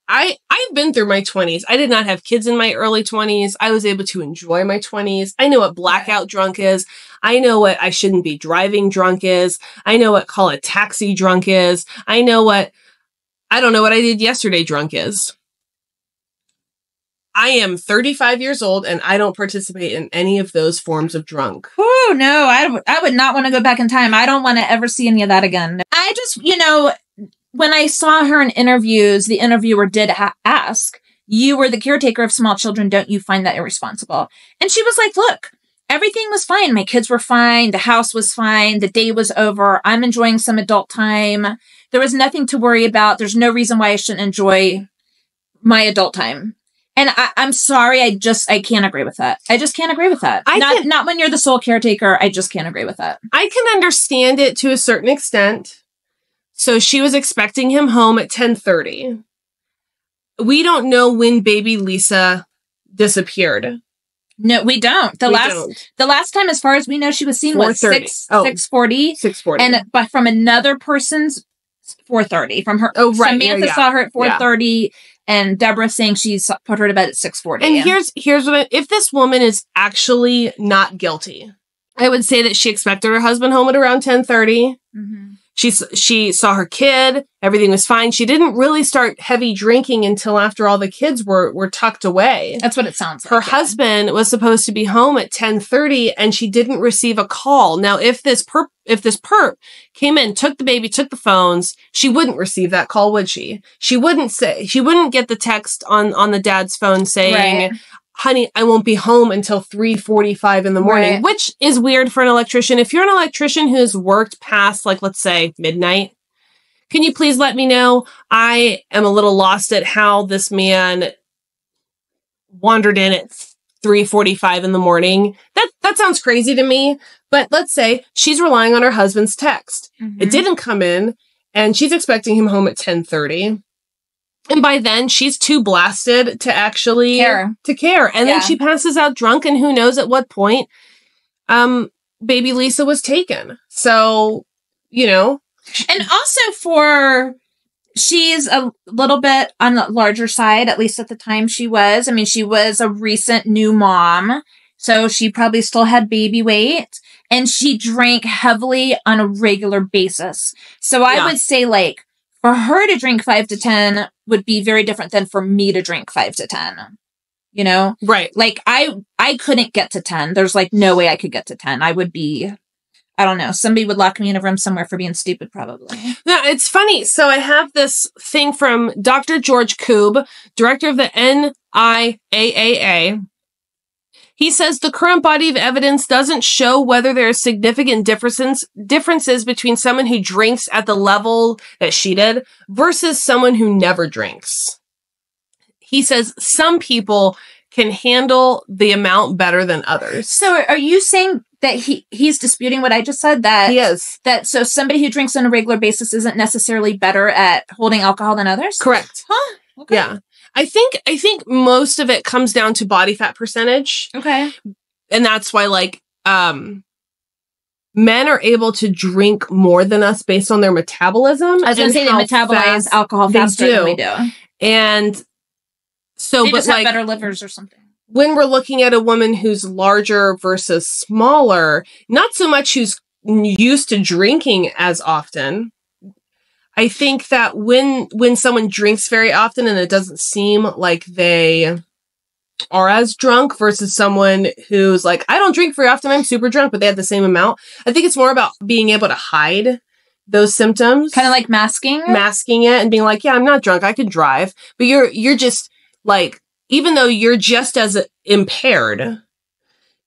I've been through my 20s. I did not have kids in my early 20s. I was able to enjoy my 20s. I know what blackout drunk is. I know what I shouldn't be driving drunk is. I know what call a taxi drunk is. I don't know what I did yesterday drunk is. I am 35 years old, and I don't participate in any of those forms of drunk. Oh, no, I would not want to go back in time. I don't want to ever see any of that again. I just, when I saw her in interviews, the interviewer did ask, "You were the caretaker of small children. Don't you find that irresponsible?" And she was like, "Look, everything was fine. My kids were fine. The house was fine. The day was over. I'm enjoying some adult time. There was nothing to worry about. There's no reason why I shouldn't enjoy my adult time." And I'm sorry, I can't agree with that. I just can't agree with that. Not when you're the sole caretaker. I just can't agree with that. I can understand it to a certain extent. So she was expecting him home at 10:30. We don't know when baby Lisa disappeared. No, we don't. The last time, as far as we know, she was seen, 6:40? 6:40. But from another person's 4:30. From her. Oh, right. Samantha saw her at 4:30. And Deborah saying she put her to bed at 6:40. And here's what if this woman is actually not guilty, I would say that she expected her husband home at around 10:30. Mm-hmm. She saw her kid. Everything was fine. She didn't really start heavy drinking until after all the kids were tucked away. That's what it sounds like. Her husband was supposed to be home at 10:30, and she didn't receive a call. Now, if this perp came in, took the baby, took the phones, she wouldn't receive that call, would she? She wouldn't get the text on the dad's phone saying, right, "Honey, I won't be home until 3:45 in the morning," right, which is weird for an electrician. If you're an electrician who's worked past, like, let's say midnight, can you please let me know? I am a little lost at how this man wandered in at 3:45 in the morning. That sounds crazy to me, but let's say she's relying on her husband's text. Mm-hmm. It didn't come in, and she's expecting him home at 10:30. And by then, she's too blasted to actually care. And then she passes out drunk, and who knows at what point baby Lisa was taken. So, you know. And also she's a little bit on the larger side, at least at the time she was. I mean, she was a recent new mom, so she probably still had baby weight, and she drank heavily on a regular basis. So I would say, like, for her to drink 5 to 10 would be very different than for me to drink 5 to 10. You know? Right. Like, I couldn't get to 10. There's, like, no way I could get to 10. I would be, I don't know. Somebody would lock me in a room somewhere for being stupid, probably. No, it's funny. So I have this thing from Dr. George Koob, director of the NIAAA. He says the current body of evidence doesn't show whether there are significant differences between someone who drinks at the level that she did versus someone who never drinks. He says some people can handle the amount better than others. So are you saying that he's disputing what I just said? That he is. That so somebody who drinks on a regular basis isn't necessarily better at holding alcohol than others? Correct. Huh? Okay. Yeah. I think most of it comes down to body fat percentage. Okay. And that's why, like, men are able to drink more than us based on their metabolism. I was going to say they metabolize alcohol faster than we do. And so, they just have better livers or something. When we're looking at a woman who's larger versus smaller, not so much who's used to drinking as often. I think that when someone drinks very often and it doesn't seem like they are as drunk versus someone who's like, I don't drink very often, I'm super drunk, but they have the same amount. I think it's more about being able to hide those symptoms. Kind of like masking it and being like, yeah, I'm not drunk, I could drive. But you're just like, even though you're just as impaired,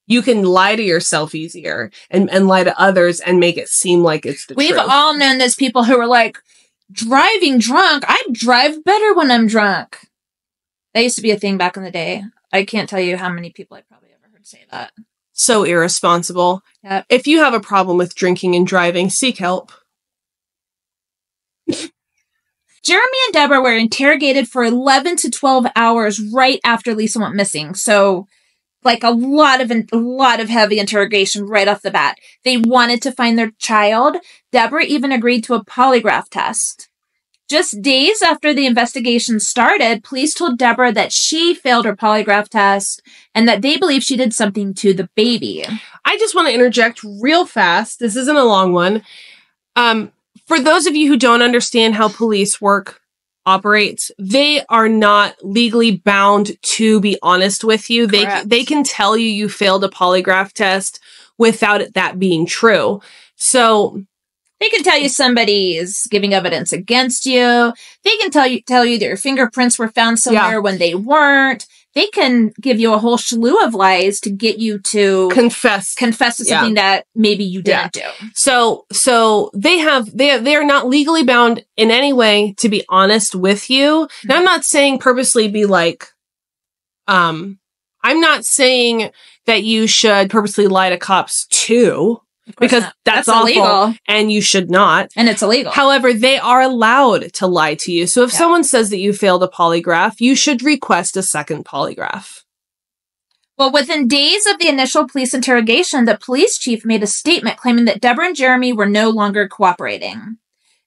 you can lie to yourself easier and lie to others and make it seem like it's the truth. We've all known those people who are like, driving drunk, I drive better when I'm drunk. That used to be a thing back in the day. I can't tell you how many people I probably ever heard say that. So irresponsible. Yep. If you have a problem with drinking and driving, seek help. Jeremy and Deborah were interrogated for 11 to 12 hours right after Lisa went missing. So, like, a lot of heavy interrogation right off the bat. They wanted to find their child. Deborah even agreed to a polygraph test. Just days after the investigation started, police told Deborah that she failed her polygraph test and that they believe she did something to the baby. I just want to interject real fast. This isn't a long one. For those of you who don't understand how police work operates, they are not legally bound to be honest with you. They can tell you failed a polygraph test without that being true. So they can tell you somebody's giving evidence against you. They can tell you that your fingerprints were found somewhere when they weren't. They can give you a whole slew of lies to get you to confess to something that maybe you didn't do. So they are not legally bound in any way to be honest with you. Now, I'm not saying purposely be like, I'm not saying that you should purposely lie to cops too. Because that's awful, illegal. And you should not. And it's illegal. However, they are allowed to lie to you. So if someone says that you failed a polygraph, you should request a second polygraph. Well, within days of the initial police interrogation, the police chief made a statement claiming that Deborah and Jeremy were no longer cooperating.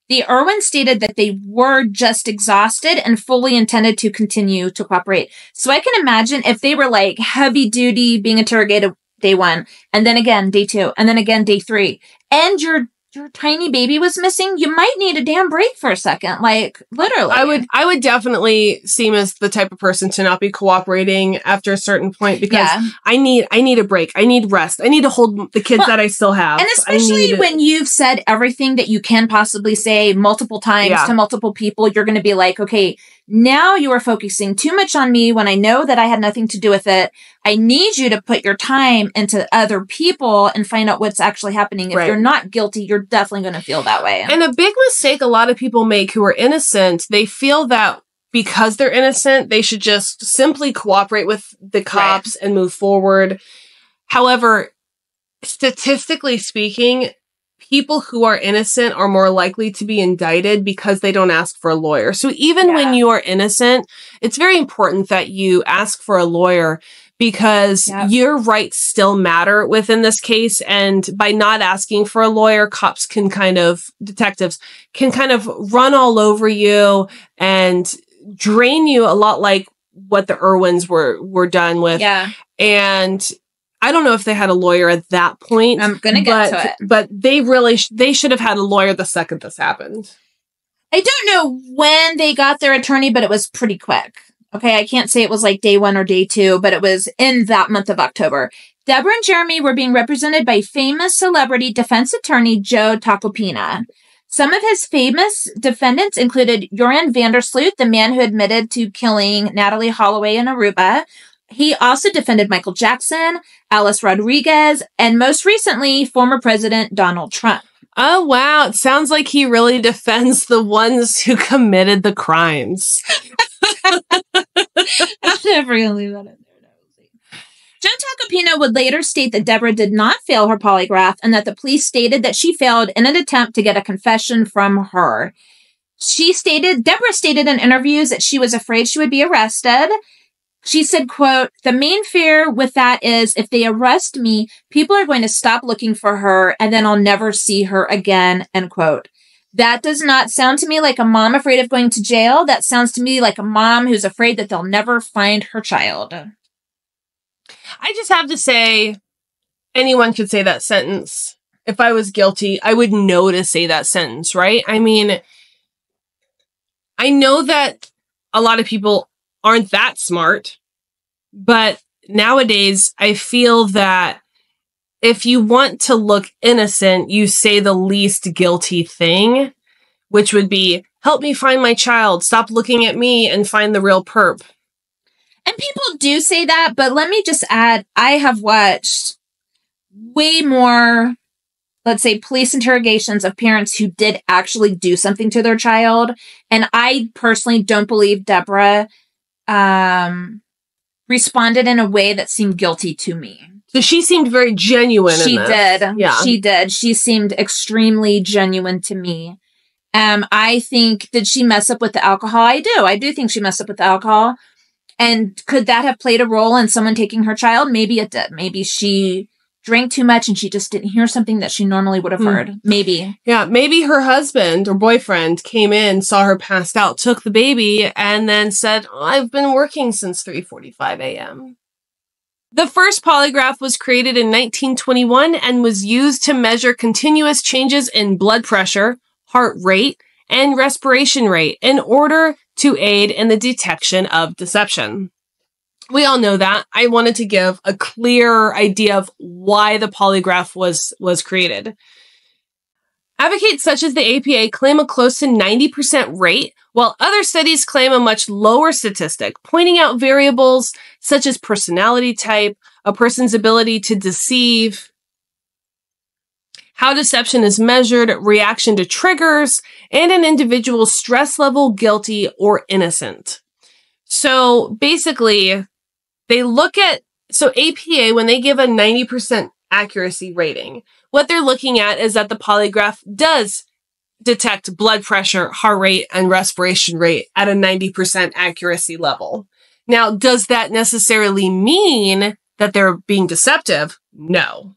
The Irwin stated that they were just exhausted and fully intended to continue to cooperate. So I can imagine if they were like heavy duty being interrogated day 1, and then again, day 2, and then again, day 3. And your tiny baby was missing, you might need a damn break for a second. Like, literally. I would definitely seem as the type of person to not be cooperating after a certain point because I need a break. I need rest. I need to hold the kids that I still have. And especially when you've said everything that you can possibly say multiple times to multiple people, you're going to be like, okay, now you are focusing too much on me when I know that I had nothing to do with it. I need you to put your time into other people and find out what's actually happening. If you're not guilty, you're definitely going to feel that way. And a big mistake a lot of people make who are innocent, they feel that because they're innocent, they should just simply cooperate with the cops and move forward. However, statistically speaking, people who are innocent are more likely to be indicted because they don't ask for a lawyer. So even when you are innocent, it's very important that you ask for a lawyer because your rights still matter within this case. And by not asking for a lawyer, detectives can kind of run all over you and drain you a lot like what the Irwins were done with. Yeah. And I don't know if they had a lawyer at that point. I'm going to get to it. But they should have had a lawyer the second this happened. I don't know when they got their attorney, but it was pretty quick. Okay, I can't say it was like day 1 or day 2, but it was in that month of October. Deborah and Jeremy were being represented by famous celebrity defense attorney Joe Tacopina. Some of his famous defendants included Joran Vandersloot, the man who admitted to killing Natalie Holloway in Aruba. He also defended Michael Jackson, Alice Rodriguez, and most recently, former President Donald Trump. Oh, wow. It sounds like he really defends the ones who committed the crimes. I'm never going to leave that in there. Joe Tacopina would later state that Deborah did not fail her polygraph and that the police stated that she failed in an attempt to get a confession from her. Deborah stated in interviews that she was afraid she would be arrested. She said, quote, "The main fear with that is if they arrest me, people are going to stop looking for her and then I'll never see her again," end quote. That does not sound to me like a mom afraid of going to jail. That sounds to me like a mom who's afraid that they'll never find her child. I just have to say, anyone could say that sentence. If I was guilty, I would know to say that sentence, right? I mean, I know that a lot of people aren't that smart, but nowadays I feel that if you want to look innocent, you say the least guilty thing, which would be, help me find my child, stop looking at me and find the real perp. And people do say that, but let me just add, I have watched way more, let's say, police interrogations of parents who did actually do something to their child. And I personally don't believe Deborah responded in a way that seemed guilty to me. So she seemed very genuine. She did. Yeah. She did. She seemed extremely genuine to me. I think, did she mess up with the alcohol? I do think she messed up with the alcohol. And could that have played a role in someone taking her child? Maybe it did. Maybe she drank too much and she just didn't hear something that she normally would have heard. Maybe. Yeah, maybe her husband or boyfriend came in, saw her passed out, took the baby, and then said, I've been working since 3:45 a.m. The first polygraph was created in 1921 and was used to measure continuous changes in blood pressure, heart rate, and respiration rate in order to aid in the detection of deception. We all know that. I wanted to give a clear idea of why the polygraph was created. Advocates such as the APA claim a close to 90% rate, while other studies claim a much lower statistic, pointing out variables such as personality type, a person's ability to deceive, how deception is measured, reaction to triggers, and an individual's stress level, guilty or innocent. So basically, they look at, so APA, when they give a 90% accuracy rating, what they're looking at is that the polygraph does detect blood pressure, heart rate, and respiration rate at a 90% accuracy level. Now, does that necessarily mean that they're being deceptive? No.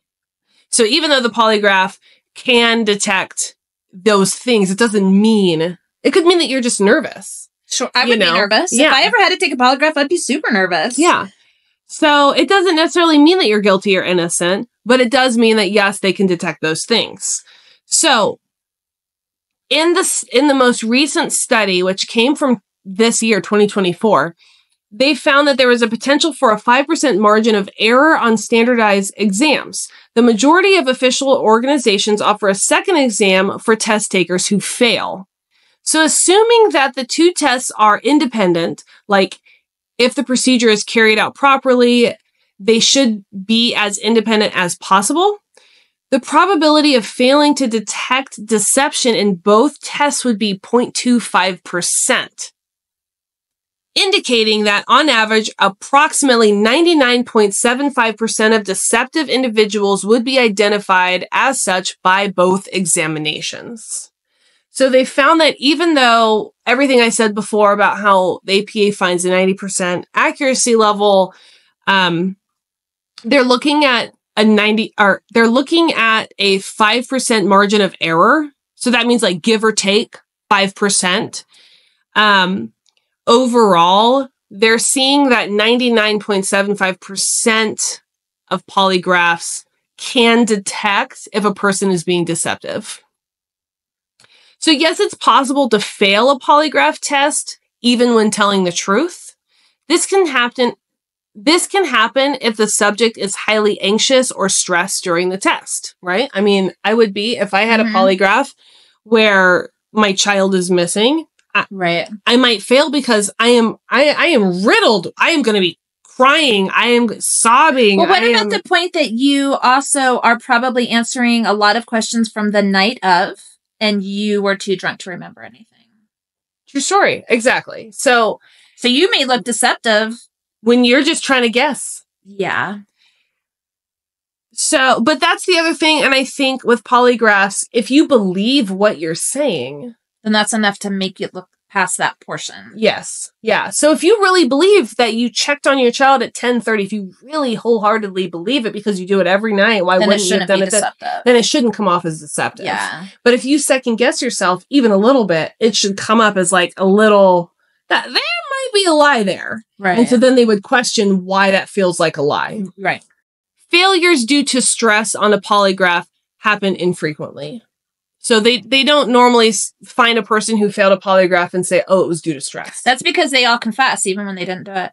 So even though the polygraph can detect those things, it doesn't mean, it could mean that you're just nervous. Sure, I would be nervous. Yeah. If I ever had to take a polygraph, I'd be super nervous. Yeah. So it doesn't necessarily mean that you're guilty or innocent, but it does mean that, yes, they can detect those things. So in the most recent study, which came from this year, 2024, they found that there was a potential for a 5% margin of error on standardized exams. The majority of official organizations offer a second exam for test takers who fail. So assuming that the two tests are independent, like if the procedure is carried out properly, they should be as independent as possible. The probability of failing to detect deception in both tests would be 0.25%. indicating that on average, approximately 99.75% of deceptive individuals would be identified as such by both examinations. So they found that even though everything I said before about how the APA finds a 90% accuracy level, they're looking at a 5% margin of error. So that means like give or take 5%. Overall, they're seeing that 99.75% of polygraphs can detect if a person is being deceptive. So yes, it's possible to fail a polygraph test even when telling the truth. This can happen if the subject is highly anxious or stressed during the test, right? I mean, I would be if I had a polygraph where my child is missing. Right. I might fail because I am riddled. I am going to be crying. I am sobbing. Well, what about the point that you also are probably answering a lot of questions from the night of, and you were too drunk to remember anything? True story. Exactly. So you may look deceptive when you're just trying to guess. Yeah. So, but that's the other thing. And I think with polygraphs, if you believe what you're saying, then that's enough to make you look past that portion. Yes. Yeah. So if you really believe that you checked on your child at 10:30, if you really wholeheartedly believe it because you do it every night, why wouldn't you have done it? Then it shouldn't come off as deceptive. Yeah. But if you second guess yourself even a little bit, it should come up as like a little, that there might be a lie there. Right. And so then they would question why that feels like a lie. Right. Failures due to stress on a polygraph happen infrequently. So they don't normally find a person who failed a polygraph and say, oh, it was due to stress. That's because they all confess, even when they didn't do it.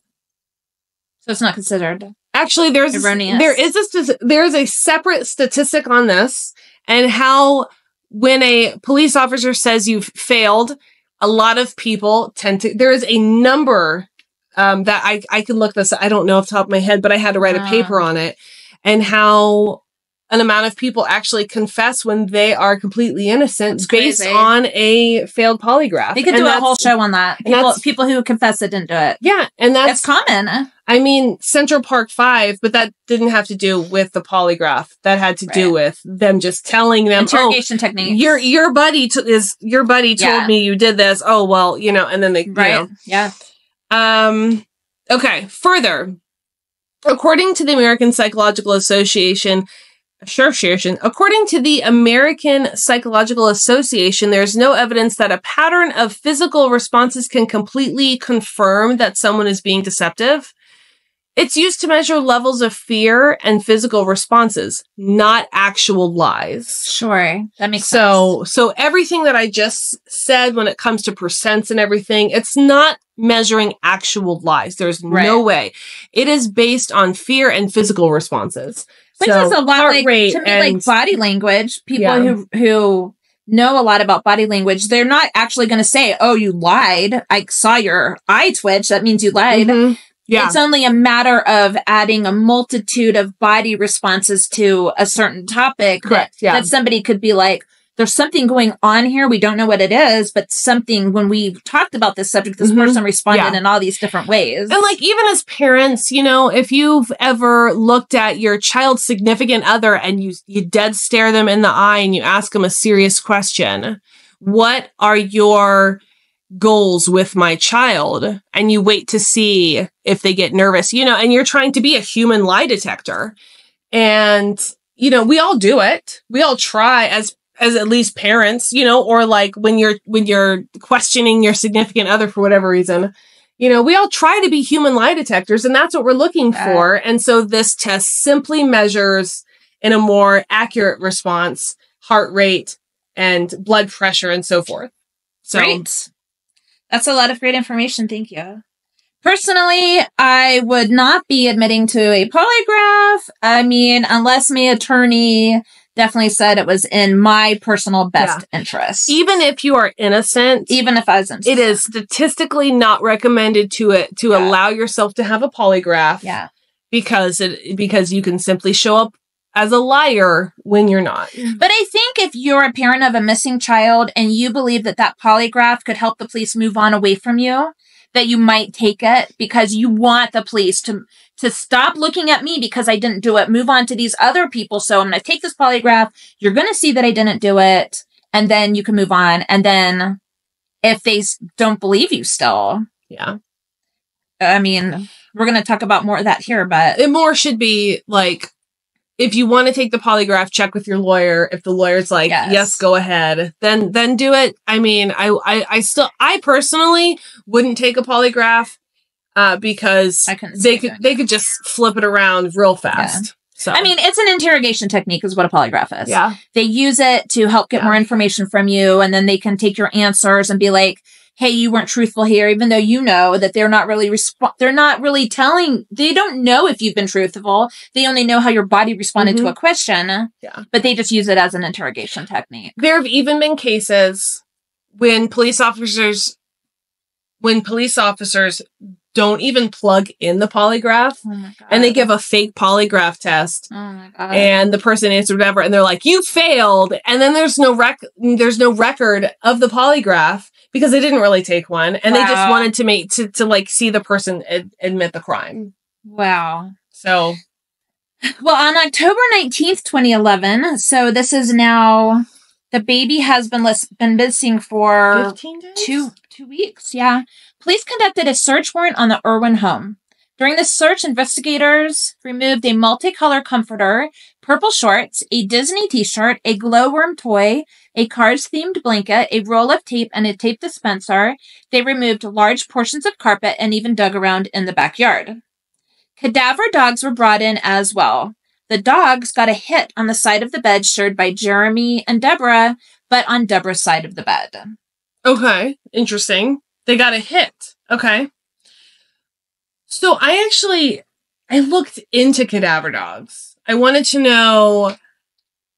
So it's not considered actually erroneous. There is a separate statistic on this and how when a police officer says you've failed, a lot of people tend to. There is a number that I can look this. I don't know off the top of my head, but I had to write a paper on it, and how an amount of people actually confess when they are completely innocent based on a failed polygraph. They could do a whole show on that. People who confess that didn't do it. Yeah. And that's common. I mean, Central Park 5, but that didn't have to do with the polygraph. That had to do with them just telling them, interrogation techniques. Your buddy told me you did this. Oh, well, and then they, Yeah. Okay. Further, according to the American Psychological Association, according to the American Psychological Association, there's no evidence that a pattern of physical responses can completely confirm that someone is being deceptive. It's used to measure levels of fear and physical responses, not actual lies. Sure. That makes sense. So everything that I just said when it comes to percents and everything, it's not measuring actual lies. There's no way. It is based on fear and physical responses. Which is a lot like body language. People who know a lot about body language, they're not actually going to say, oh, you lied. I saw your eye twitch. That means you lied. Mm-hmm. Yeah. It's only a matter of adding a multitude of body responses to a certain topic. Correct. That somebody could be like, there's something going on here. We don't know what it is, but something, when we talked about this subject, this person responded in all these different ways. And like, even as parents, if you've ever looked at your child's significant other and you dead stare them in the eye and you ask them a serious question, what are your goals with my child? And you wait to see if they get nervous, and you're trying to be a human lie detector. And, we all do it. We all try as at least parents, or like when you're questioning your significant other for whatever reason, we all try to be human lie detectors, and that's what we're looking for. And so this test simply measures in a more accurate response, heart rate and blood pressure and so forth. So great. That's a lot of great information. Thank you. Personally, I would not be admitting to a polygraph. I mean, unless my attorney definitely said it was in my personal best interest. Even if you are innocent. Even if I was innocent. It is statistically not recommended to allow yourself to have a polygraph. Yeah. Because you can simply show up as a liar when you're not. But I think if you're a parent of a missing child and you believe that polygraph could help the police move on away from you, that you might take it because you want the police to stop looking at me because I didn't do it. Move on to these other people. So I'm going to take this polygraph. You're going to see that I didn't do it. And then you can move on. And then if they don't believe you still. Yeah. I mean, we're going to talk about more of that here, but. It more should be like, if you want to take the polygraph, check with your lawyer. If the lawyer's like, yes, go ahead, then do it. I mean, I personally wouldn't take a polygraph because they could just flip it around real fast. Yeah. So I mean, it's an interrogation technique is what a polygraph is. Yeah. They use it to help get more information from you, and then they can take your answers and be like, hey, you weren't truthful here, even though you know that they're not really telling, they don't know if you've been truthful. They only know how your body responded to a question. Yeah. But they just use it as an interrogation technique. There have even been cases when police officers don't even plug in the polygraph and they give a fake polygraph test and the person answered whatever and they're like, you failed. And then there's no record of the polygraph because they didn't really take one and they just wanted to like see the person admit the crime. Wow. So. Well, on October 19th, 2011, so this is now, the baby has been missing for 15 days? Two weeks. Yeah. Police conducted a search warrant on the Irwin home. During the search, investigators removed a multicolor comforter, purple shorts, a Disney t-shirt, a glowworm toy, a Cars-themed blanket, a roll of tape, and a tape dispenser. They removed large portions of carpet and even dug around in the backyard. Cadaver dogs were brought in as well. The dogs got a hit on the side of the bed shared by Jeremy and Deborah, but on Deborah's side of the bed. Okay, interesting. They got a hit. Okay. So I looked into cadaver dogs. I wanted to know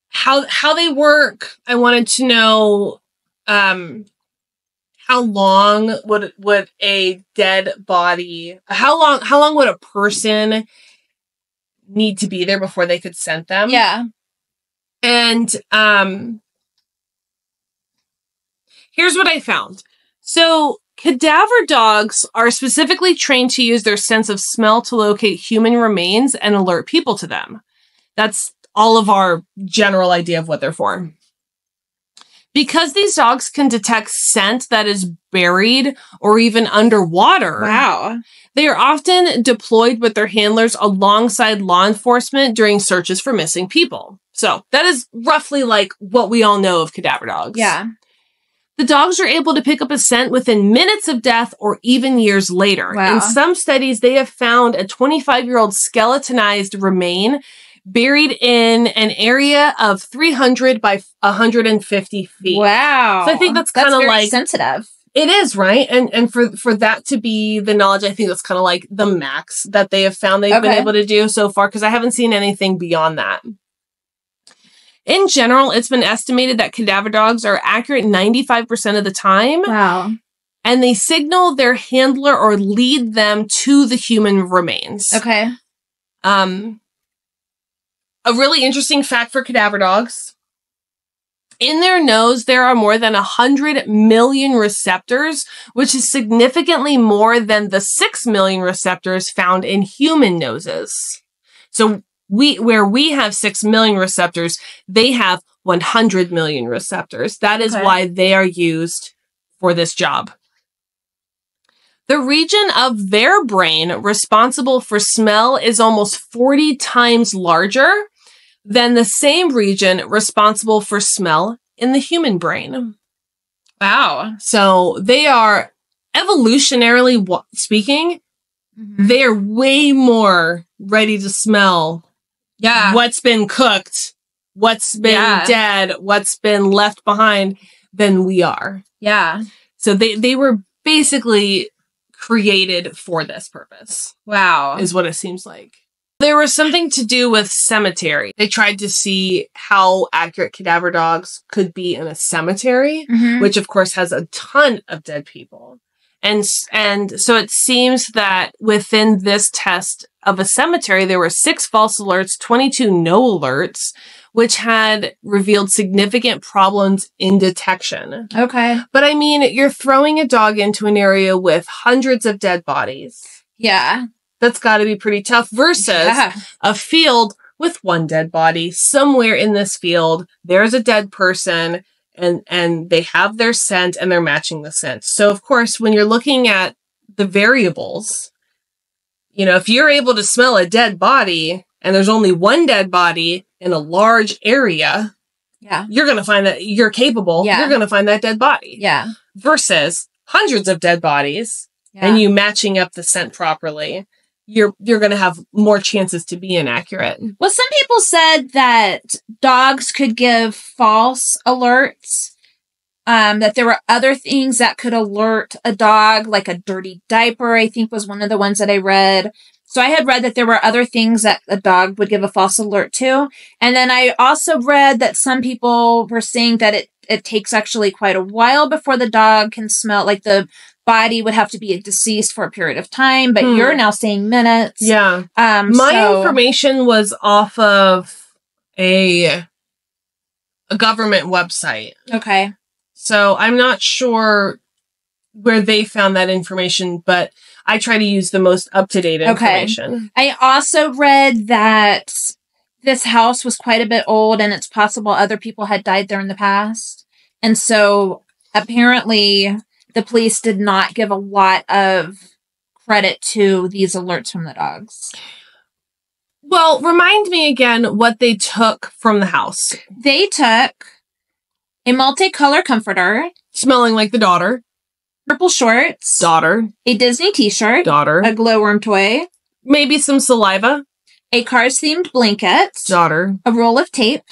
how they work. I wanted to know how long would a dead body, how long would a person need to be there before they could scent them? Yeah. And here's what I found. So cadaver dogs are specifically trained to use their sense of smell to locate human remains and alert people to them. That's all of our general idea of what they're for. Because these dogs can detect scent that is buried or even underwater. Wow. They are often deployed with their handlers alongside law enforcement during searches for missing people. So that is roughly like what we all know of cadaver dogs. Yeah. The dogs are able to pick up a scent within minutes of death or even years later. Wow. In some studies, they have found a 25-year-old skeletonized remain buried in an area of 300 by 150 feet. Wow. So I think that's kind of like sensitive. It is, right? And for that to be the knowledge, I think that's kind of like the max that they have found they've been able to do so far, because I haven't seen anything beyond that. In general, it's been estimated that cadaver dogs are accurate 95% of the time. Wow. And they signal their handler or lead them to the human remains. Okay. A really interesting fact for cadaver dogs. In their nose, there are more than 100 million receptors, which is significantly more than the 6 million receptors found in human noses. So where we have 6 million receptors, they have 100 million receptors. That is why they are used for this job. The region of their brain responsible for smell is almost 40 times larger than the same region responsible for smell in the human brain. Wow. So they are, evolutionarily speaking, they are way more ready to smell what's been cooked, what's been dead, what's been left behind than we are. Yeah. So they were basically created for this purpose. Wow. Is what it seems like. There was something to do with cemetery. They tried to see how accurate cadaver dogs could be in a cemetery, which of course has a ton of dead people. And so it seems that within this test of a cemetery, there were 6 false alerts, 22 no alerts, which had revealed significant problems in detection. Okay. But I mean, you're throwing a dog into an area with hundreds of dead bodies. Yeah. That's got to be pretty tough versus a field with one dead body. Somewhere in this field, there's a dead person and they have their scent and they're matching the scent. So, of course, when you're looking at the variables, you know, if you're able to smell a dead body and there's only one dead body in a large area, you're going to find that you're capable. You're going to find that dead body. Yeah. Versus hundreds of dead bodies and you matching up the scent properly, you're going to have more chances to be inaccurate. Well, some people said that dogs could give false alerts. That there were other things that could alert a dog, like a dirty diaper, I think was one of the ones that I read. So I had read that there were other things that a dog would give a false alert to. And then I also read that some people were saying that it takes actually quite a while before the dog can smell, like the body would have to be deceased for a period of time, but you're now saying minutes. Yeah. My information was off of a government website. Okay. So I'm not sure where they found that information, but I try to use the most up-to-date information. I also read that this house was quite a bit old and it's possible other people had died there in the past. And so apparently the police did not give a lot of credit to these alerts from the dogs. Well, remind me again what they took from the house. They took a multicolor comforter. Smelling like the daughter. Purple shorts. Daughter. A Disney t-shirt. Daughter. A glowworm toy. Maybe some saliva. A Cars-themed blanket. Daughter. A roll of tape.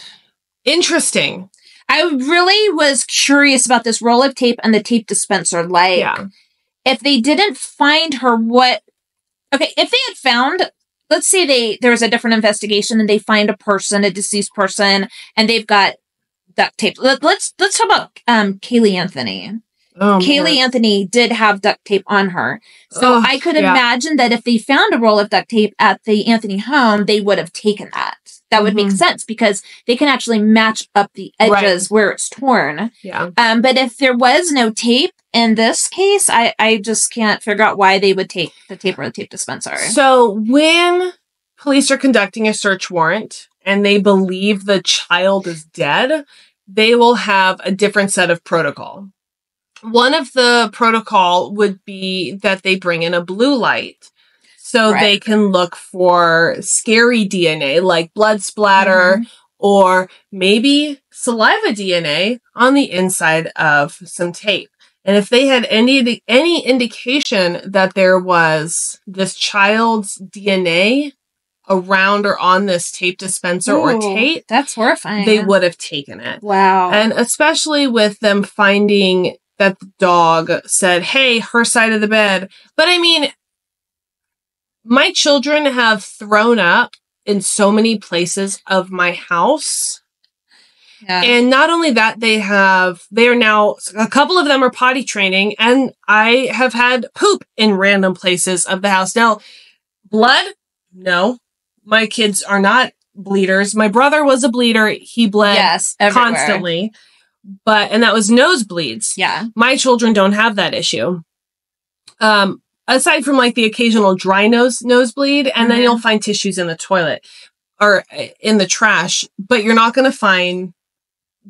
Interesting. I really was curious about this roll of tape and the tape dispenser. Like, if they didn't find her, if they had found, let's say there was a different investigation and they find a person, a deceased person, and they've got duct tape. Let's talk about Kaylee Anthony. Kaylee Anthony did have duct tape on her. So I could imagine that if they found a roll of duct tape at the Anthony home, they would have taken that. That would make sense because they can actually match up the edges where it's torn. Yeah. But if there was no tape in this case, I just can't figure out why they would take the tape or the tape dispenser. So when police are conducting a search warrant and they believe the child is dead, they will have a different set of protocol. One of the protocol would be that they bring in a blue light so they can look for scary DNA like blood splatter or maybe saliva DNA on the inside of some tape. And if they had any indication that there was this child's DNA around or on this tape dispenser or tape, that's horrifying. They would have taken it. Wow. And especially with them finding that the dog said, hey, her side of the bed. But I mean, my children have thrown up in so many places of my house. Yeah. And not only that, they are now, a couple of them are potty training, and I have had poop in random places of the house. Now, blood? No. My kids are not bleeders. My brother was a bleeder. He bled constantly. And that was nosebleeds. Yeah. My children don't have that issue. Aside from like the occasional dry nosebleed, and then you'll find tissues in the toilet or in the trash, but you're not going to find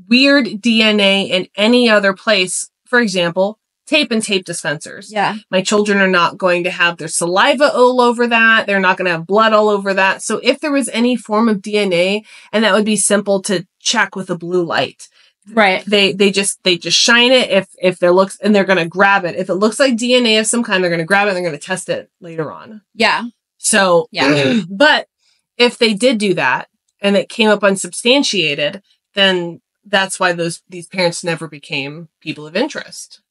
weird DNA in any other place. For example, tape and tape dispensers. Yeah. My children are not going to have their saliva all over that. They're not going to have blood all over that. So if there was any form of DNA, and that would be simple to check with a blue light. Right. They just shine it if there looks, and they're going to grab it. If it looks like DNA of some kind, they're going to grab it and they're going to test it later on. Yeah. So, but if they did do that and it came up unsubstantiated, then that's why these parents never became people of interest.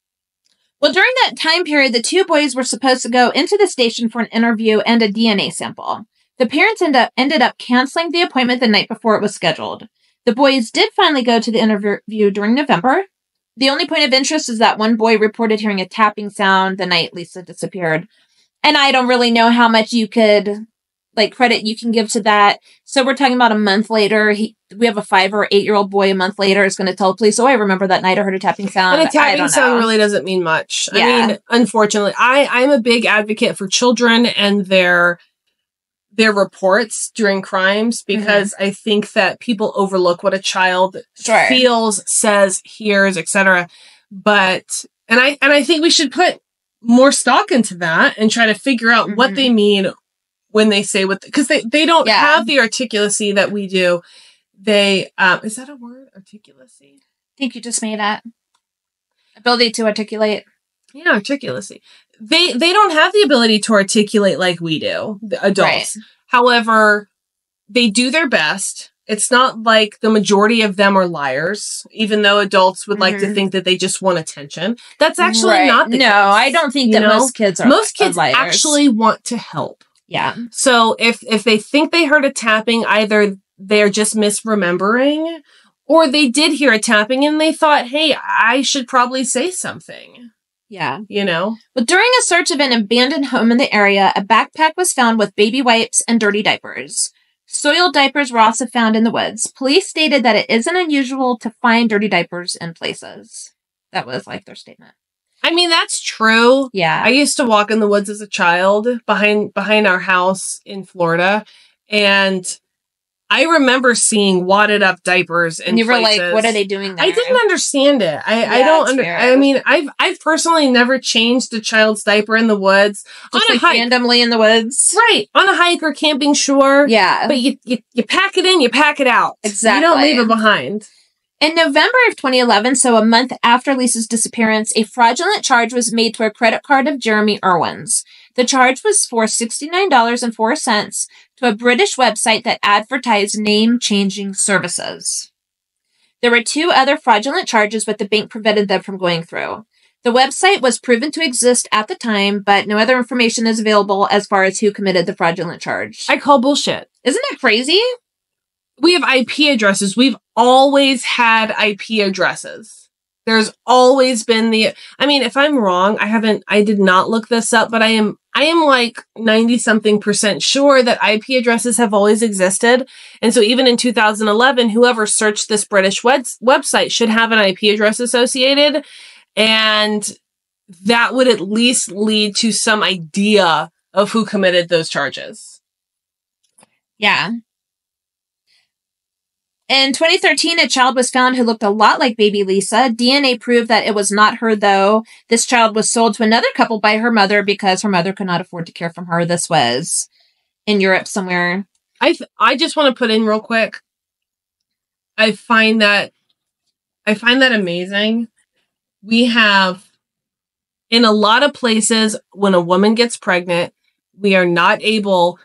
Well, during that time period, the two boys were supposed to go into the station for an interview and a DNA sample. The parents ended up canceling the appointment the night before it was scheduled. The boys did finally go to the interview during November. The only point of interest is that one boy reported hearing a tapping sound the night Lisa disappeared. And I don't really know how much you could like credit you can give to that. So we're talking about a month later. We have a 5 or 8 year old boy. A month later is going to tell police, "Oh, I remember that night I heard a tapping sound." And a tapping sound really doesn't mean much. Yeah. I mean, unfortunately, I'm a big advocate for children and their reports during crimes, because I think that people overlook what a child feels, says, hears, etc. But I think we should put more stock into that and try to figure out what they mean when they say what, because they don't have the articulacy that we do. They is that a word? Articulacy? I think you just made that. Ability to articulate. Yeah, articulacy. They don't have the ability to articulate like we do, the adults. Right. However, they do their best. It's not like the majority of them are liars, even though adults would like to think that they just want attention. That's actually not the case. No, I don't think that most kids are liars. Most kids actually want to help. Yeah. So if they think they heard a tapping, either they're just misremembering, or they did hear a tapping and they thought, hey, I should probably say something. Yeah. You know? Well, during a search of an abandoned home in the area, a backpack was found with baby wipes and dirty diapers. Soiled diapers were also found in the woods. Police stated that it isn't unusual to find dirty diapers in places. That was like their statement. I mean, that's true. Yeah. I used to walk in the woods as a child behind our house in Florida, and I remember seeing wadded up diapers in places. And you were like, what are they doing there? I didn't understand it. I don't I mean, I've personally never changed a child's diaper in the woods. Just on a hike. Randomly in the woods. Right. On a hike or camping shore. Yeah. But you pack it in, you pack it out. Exactly. You don't leave it behind. In November of 2011, so a month after Lisa's disappearance, a fraudulent charge was made to a credit card of Jeremy Irwin's. The charge was for $69.04 to a British website that advertised name-changing services. There were 2 other fraudulent charges, but the bank prevented them from going through. The website was proven to exist at the time, but no other information is available as far as who committed the fraudulent charge. I call bullshit. Isn't that crazy? We have IP addresses. We've always had IP addresses. There's always been I mean, if I'm wrong, I did not look this up, but I am like 90-something% sure that IP addresses have always existed. And so even in 2011, whoever searched this British website should have an IP address associated. And that would at least lead to some idea of who committed those charges. Yeah. In 2013, a child was found who looked a lot like baby Lisa. DNA proved that it was not her, though. This child was sold to another couple by her mother because her mother could not afford to care for her. This was in Europe somewhere. I just want to put in real quick. I find that amazing. We have, in a lot of places, when a woman gets pregnant, we are not able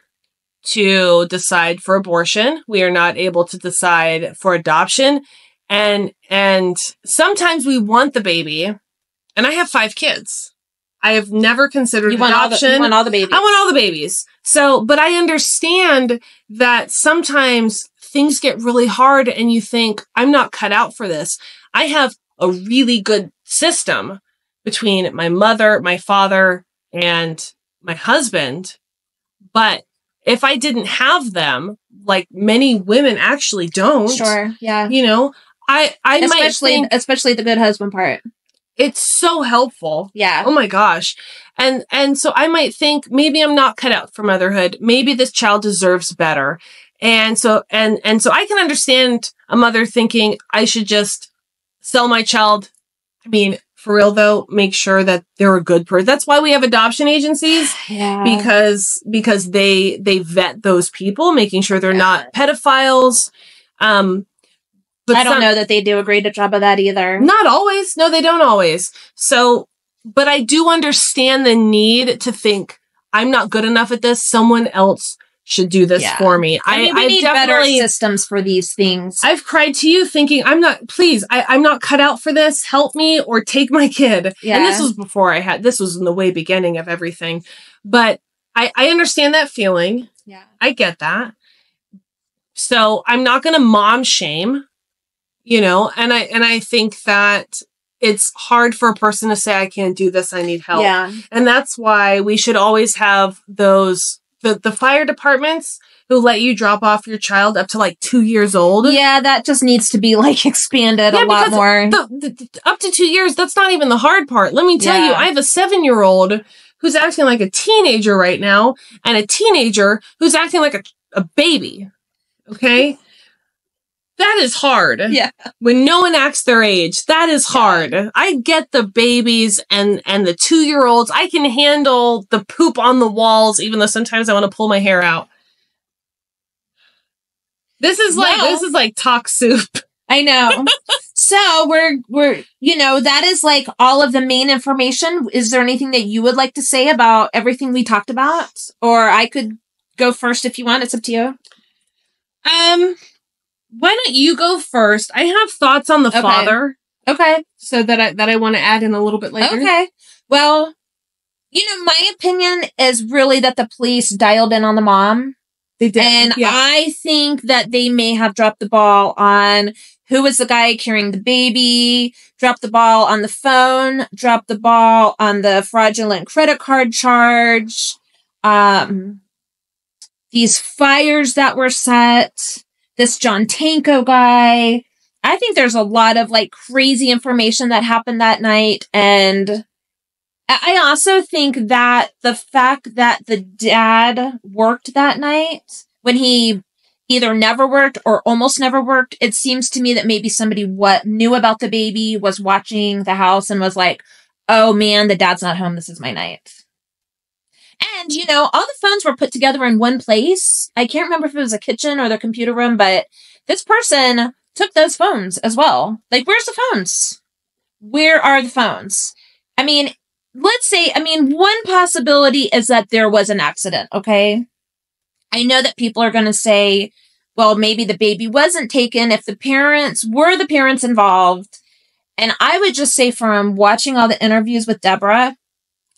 to decide for abortion. We are not able to decide for adoption. And sometimes we want the baby. And I have 5 kids. I have never considered adoption. You want all the babies. I want all the babies. So, but I understand that sometimes things get really hard and you think, I'm not cut out for this. I have a really good system between my mother, my father, and my husband. But if I didn't have them, like many women actually don't. Sure, yeah. You know, I might think, especially the good husband part. It's so helpful. Yeah. Oh my gosh. And so I might think maybe I'm not cut out for motherhood. Maybe this child deserves better. And so I can understand a mother thinking I should just sell my child. I mean, for real though, make sure that they're a good person. That's why we have adoption agencies. Yeah. Because they vet those people, making sure they're not pedophiles. But I don't know that they do a great job of that either. Not always. No, they don't always. So, but I do understand the need to think I'm not good enough at this. Someone else should do this for me. I mean, we need better systems for these things. I've cried to you thinking, I'm not cut out for this. Help me or take my kid. Yeah. And this was before this was in the way beginning of everything. But I understand that feeling. Yeah. I get that. So I'm not going to mom shame, you know, and I think that it's hard for a person to say, I can't do this. I need help. Yeah. And that's why we should always have those the fire departments who let you drop off your child up to like 2 years old. Yeah, that just needs to be like expanded a lot more. Up to 2 years, that's not even the hard part. Let me tell you, I have a 7-year-old who's acting like a teenager right now, and a teenager who's acting like a baby. Okay? That is hard. Yeah. When no one acts their age, that is hard. I get the babies and the 2-year-olds. I can handle the poop on the walls, even though sometimes I want to pull my hair out. This is like talk soup. I know. So we're that is like all of the main information. Is there anything that you would like to say about everything we talked about? Or I could go first if you want. It's up to you. Why don't you go first? I have thoughts on the father. Okay. So that I want to add in a little bit later. Okay. Well, my opinion is really that the police dialed in on the mom. They did. And I think that they may have dropped the ball on who was the guy carrying the baby, dropped the ball on the phone, dropped the ball on the fraudulent credit card charge, these fires that were set, this John Tanko guy. I think there's a lot of like crazy information that happened that night. And I also think that the fact that the dad worked that night when he either never worked or almost never worked, it seems to me that maybe somebody knew about the baby, was watching the house and was like, oh man, the dad's not home. This is my night. And, all the phones were put together in one place. I can't remember if it was a kitchen or the computer room, but this person took those phones as well. Like, where's the phones? Where are the phones? I mean, one possibility is that there was an accident, okay? I know that people are going to say, well, maybe the baby wasn't taken if the parents involved. And I would just say from watching all the interviews with Deborah,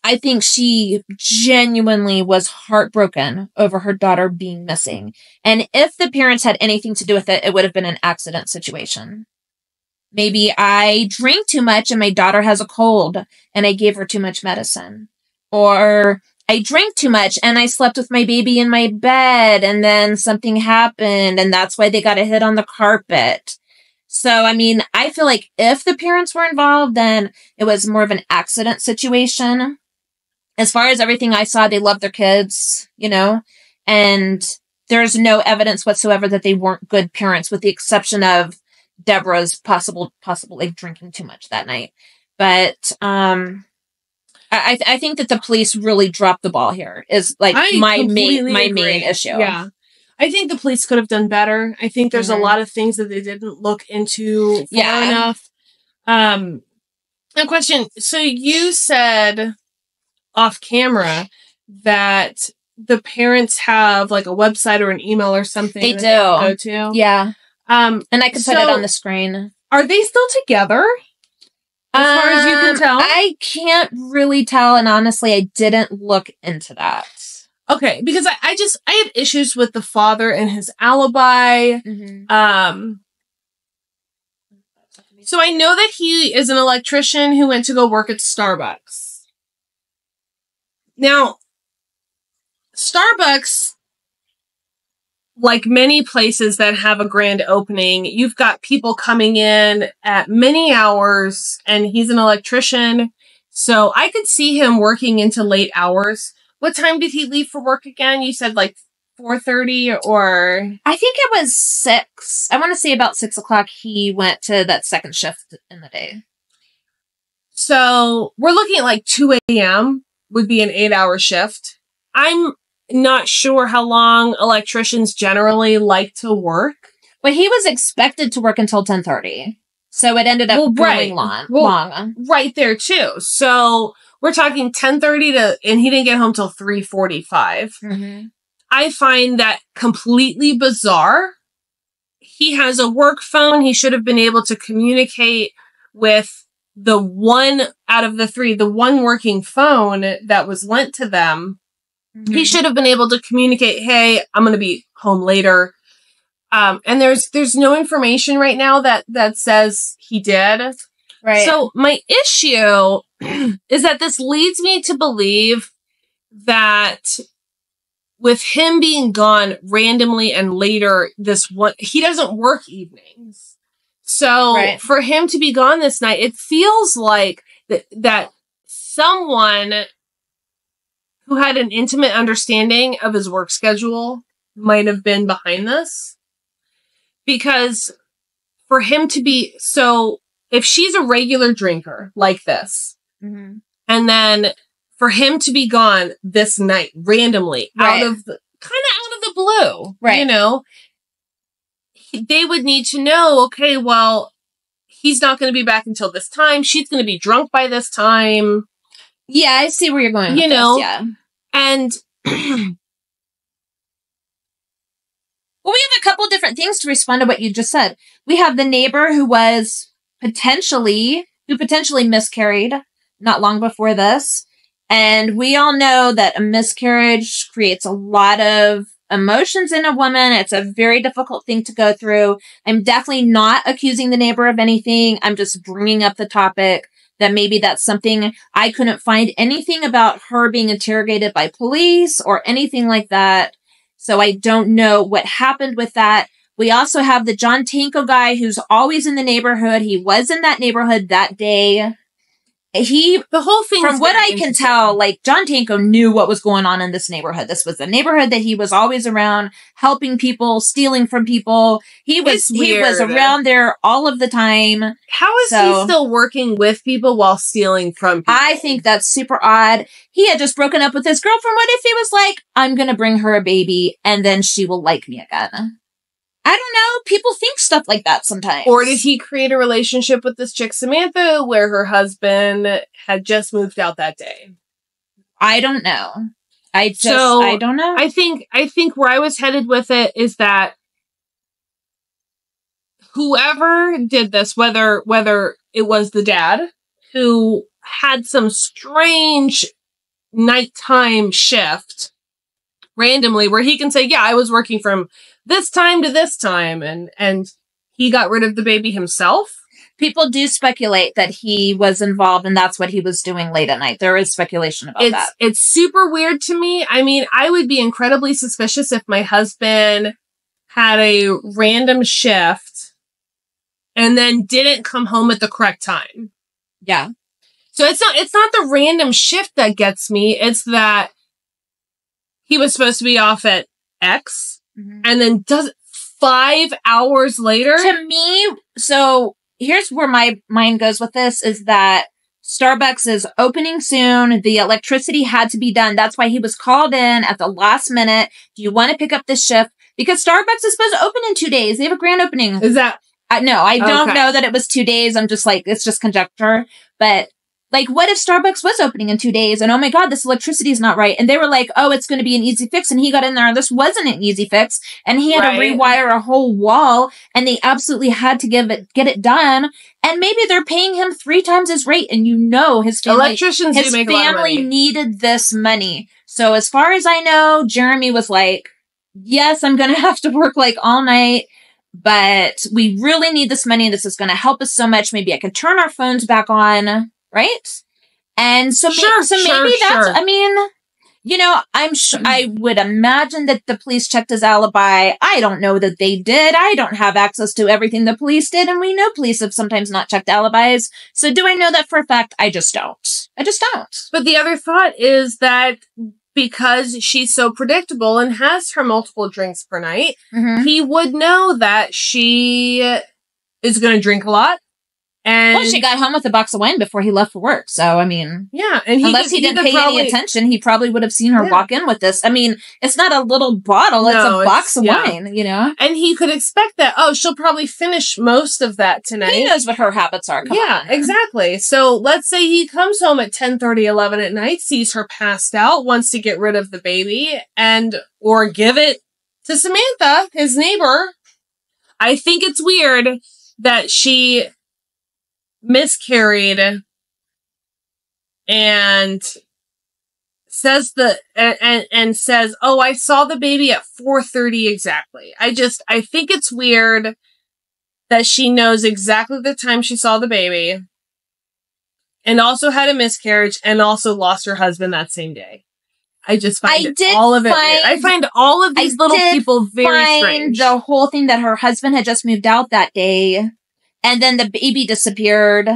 I think she genuinely was heartbroken over her daughter being missing. And if the parents had anything to do with it, it would have been an accident situation. Maybe I drank too much and my daughter has a cold and I gave her too much medicine. Or I drank too much and I slept with my baby in my bed and then something happened and that's why they got a hit on the carpet. So, I feel like if the parents were involved, then it was more of an accident situation. As far as everything I saw, they loved their kids, and there's no evidence whatsoever that they weren't good parents, with the exception of Deborah's possible like drinking too much that night. But I think that the police really dropped the ball here. Is like my main issue. Yeah, I think the police could have done better. I think there's a lot of things that they didn't look into far enough. A question. So you said off camera that the parents have like a website or an email or something they do go to. Yeah. And I can put it on the screen. Are they still together? As far as you can tell? I can't really tell, and honestly, I didn't look into that. Okay, because I have issues with the father and his alibi. Mm-hmm. So I know that he is an electrician who went to go work at Starbucks. Now, Starbucks, like many places that have a grand opening, you've got people coming in at many hours, and he's an electrician. So I could see him working into late hours. What time did he leave for work again? You said like 4:30 or... I think it was 6. I want to say about 6 o'clock he went to that second shift in the day. So we're looking at like 2 a.m. would be an 8-hour shift. I'm not sure how long electricians generally like to work. Well, he was expected to work until 10:30. So it ended up going long. Right there too. So we're talking 10:30 and he didn't get home till 3:45. Mm-hmm. I find that completely bizarre. He has a work phone. He should have been able to communicate with the one out of the 3, the one working phone that was lent to them. Mm-hmm. He should have been able to communicate, hey, I'm going to be home later. And there's no information right now that says he did. Right. So my issue is that this leads me to believe that with him being gone randomly and later he doesn't work evenings. So for him to be gone this night, it feels like that someone who had an intimate understanding of his work schedule might have been behind this. Because for him to be, so if she's a regular drinker like this, and then for him to be gone this night randomly out of the blue, you know, they would need to know, okay, well, he's not going to be back until this time. She's going to be drunk by this time. Yeah, I see where you're going with you know, this, yeah. And well, we have a couple different things to respond to what you just said. We have the neighbor who potentially miscarried not long before this. And we all know that a miscarriage creates a lot of emotions in a woman. It's a very difficult thing to go through. I'm definitely not accusing the neighbor of anything. I'm just bringing up the topic that maybe that's something. I couldn't find anything about her being interrogated by police or anything like that. So I don't know what happened with that. We also have the John Tanko guy who's always in the neighborhood. He was in that neighborhood that day. The whole thing, from what I can tell, like, John Tanko knew what was going on in this neighborhood. This was the neighborhood that he was always around, helping people, stealing from people. He was around there all of the time. How is he still working with people while stealing from people? I think that's super odd. He had just broken up with his girlfriend. What if he was like, I'm going to bring her a baby and then she will like me again? I don't know. People think stuff like that sometimes. Or did he create a relationship with this chick, Samantha, where her husband had just moved out that day? I don't know. I don't know. I think where I was headed with it is that whoever did this, whether it was the dad who had some strange nighttime shift randomly where he can say, yeah, I was working from this time to this time, and he got rid of the baby himself. People do speculate that he was involved and that's what he was doing late at night. There is speculation about that. It's super weird to me. I mean, I would be incredibly suspicious if my husband had a random shift and then didn't come home at the correct time. Yeah. So it's not the random shift that gets me. It's that he was supposed to be off at X. And then does it 5 hours later? To me, so here's where my mind goes with this, is that Starbucks is opening soon. The electricity had to be done. That's why he was called in at the last minute. Do you want to pick up this shift? Because Starbucks is supposed to open in 2 days. They have a grand opening. Is that? No, I don't know that it was 2 days. I'm just like, it's just conjecture. But like, what if Starbucks was opening in 2 days and, oh my God, this electricity is not right. And they were like, oh, it's going to be an easy fix. And he got in there and this wasn't an easy fix. And he had to rewire a whole wall and they absolutely had to get it done. And maybe they're paying him 3 times his rate. And you know, his family needed this money. So as far as I know, Jeremy was like, yes, I'm going to have to work like all night, but we really need this money. This is going to help us so much. Maybe I can turn our phones back on. Right? And so, maybe that's, I mean, you know, I would imagine that the police checked his alibi. I don't know that they did. I don't have access to everything the police did. And we know police have sometimes not checked alibis. So do I know that for a fact? I just don't. But the other thought is that because she's so predictable and has her multiple drinks per night, he would know that she is going to drink a lot. And well, she got home with a box of wine before he left for work. So, I mean, yeah. And unless he didn't pay any attention, he probably would have seen her walk in with this. I mean, it's not a little bottle. It's a box of wine, you know? And he could expect that, oh, she'll probably finish most of that tonight. He knows what her habits are. Come on. Exactly. So let's say he comes home at 10:30, 11 at night, sees her passed out, wants to get rid of the baby or give it to Samantha, his neighbor. I think it's weird that she miscarried and says says, oh, I saw the baby at 4:30 exactly. I think it's weird that she knows exactly the time she saw the baby and also had a miscarriage and also lost her husband that same day. I just find all of it. I find all of these little people very strange. The whole thing that her husband had just moved out that day, and then the baby disappeared.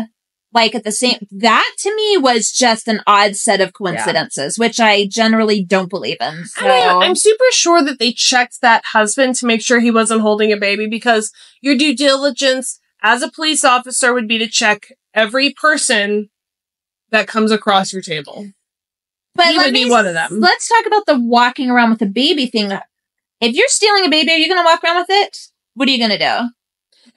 Like at the same, that to me was just an odd set of coincidences, which I generally don't believe in. So. I'm super sure that they checked that husband to make sure he wasn't holding a baby, because your due diligence as a police officer would be to check every person that comes across your table. But he would be one of them. Let's talk about the walking around with a baby thing. If you're stealing a baby, are you going to walk around with it? What are you going to do?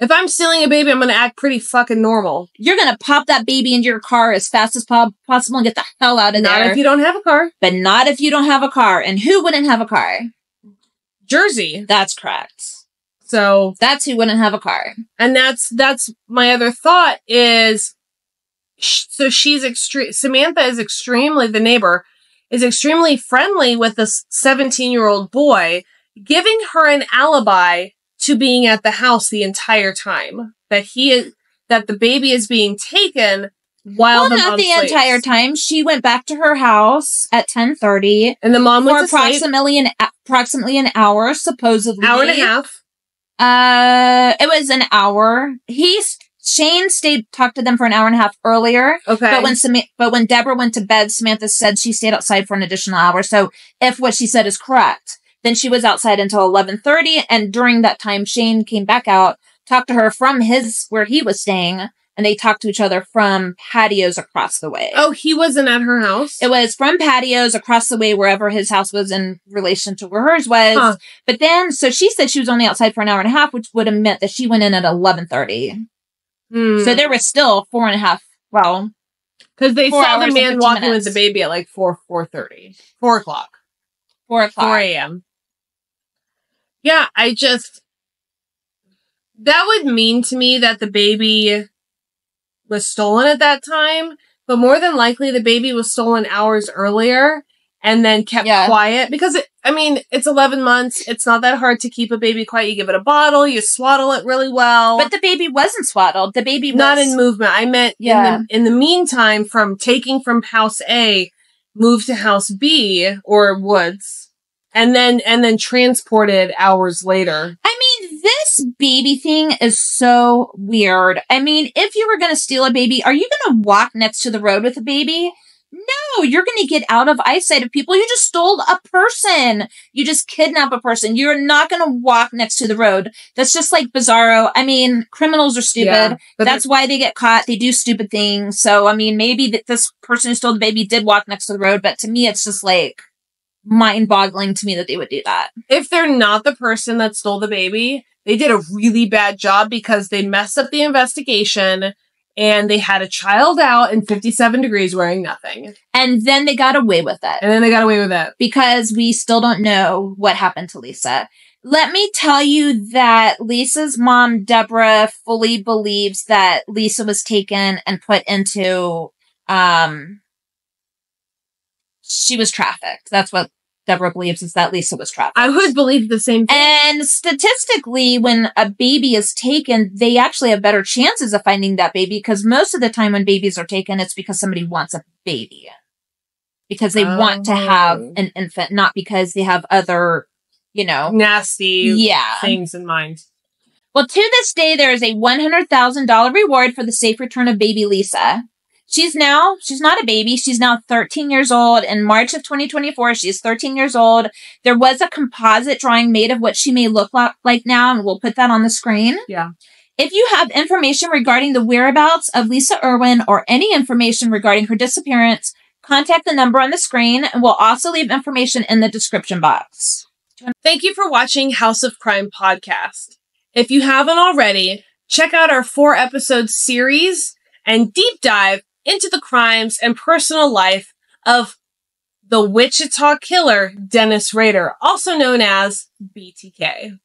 If I'm stealing a baby, I'm going to act pretty fucking normal. You're going to pop that baby into your car as fast as possible and get the hell out of there. Not if you don't have a car. But not if you don't have a car. And who wouldn't have a car? Jersey. That's correct. So that's who wouldn't have a car. And that's my other thought is, so Samantha is extremely, the neighbor, is extremely friendly with this 17-year-old boy, giving her an alibi to being at the house the entire time, that the baby is being taken while the mom not the sleeps. Entire time. She went back to her house at 10:30, and the mom went to approximately an hour, supposedly hour and a half. It was an hour. Shane talked to them for an hour and a half earlier. Okay, but when Deborah went to bed, Samantha said she stayed outside for an additional hour. So if what she said is correct, then she was outside until 11:30, and during that time, Shane came back out, talked to her from where he was staying, and they talked to each other from patios across the way. Oh, he wasn't at her house? It was from patios across the way, wherever his house was in relation to where hers was. Huh. But then, so she said she was only outside for an hour and a half, which would have meant that she went in at 11:30. So there was still 4.5, well... Because they saw the man walking with the baby at like 4:30. 4 o'clock. 4 a.m. Yeah, that would mean to me that the baby was stolen at that time, but more than likely the baby was stolen hours earlier and then kept quiet, because it's 11 months. It's not that hard to keep a baby quiet. You give it a bottle, you swaddle it really well. But the baby wasn't swaddled. The baby was not in movement. I meant in the meantime, from taking from house A, moved to house B or Woods, and then transported hours later. This baby thing is so weird. If you were going to steal a baby, are you going to walk next to the road with a baby? No, you're going to get out of eyesight of people. You just stole a person. You just kidnapped a person. You're not going to walk next to the road. That's just like bizarro. Criminals are stupid. That's why they get caught. They do stupid things. So, maybe this person who stole the baby did walk next to the road, but to me, it's just like mind-boggling to me that they would do that. If they're not the person that stole the baby, they did a really bad job, because they messed up the investigation and they had a child out in 57 degrees wearing nothing. And then they got away with it. Because we still don't know what happened to Lisa. Let me tell you that Lisa's mom, Deborah, fully believes that Lisa was taken and put into, she was trafficked. That's what Deborah believes, is that Lisa was trafficked. I would believe the same thing. And statistically, when a baby is taken, they actually have better chances of finding that baby, because most of the time when babies are taken, it's because somebody wants a baby. Because they want to have an infant, not because they have other, nasty things in mind. Well, to this day, there is a $100,000 reward for the safe return of baby Lisa. She's not a baby. She's now 13 years old. In March of 2024, she's 13 years old. There was a composite drawing made of what she may look like now, and we'll put that on the screen. Yeah. If you have information regarding the whereabouts of Lisa Irwin or any information regarding her disappearance, contact the number on the screen, and we'll also leave information in the description box. Thank you for watching House of Crime podcast. If you haven't already, check out our 4-episode series and deep dive into the crimes and personal life of the Wichita Killer, Dennis Rader, also known as BTK.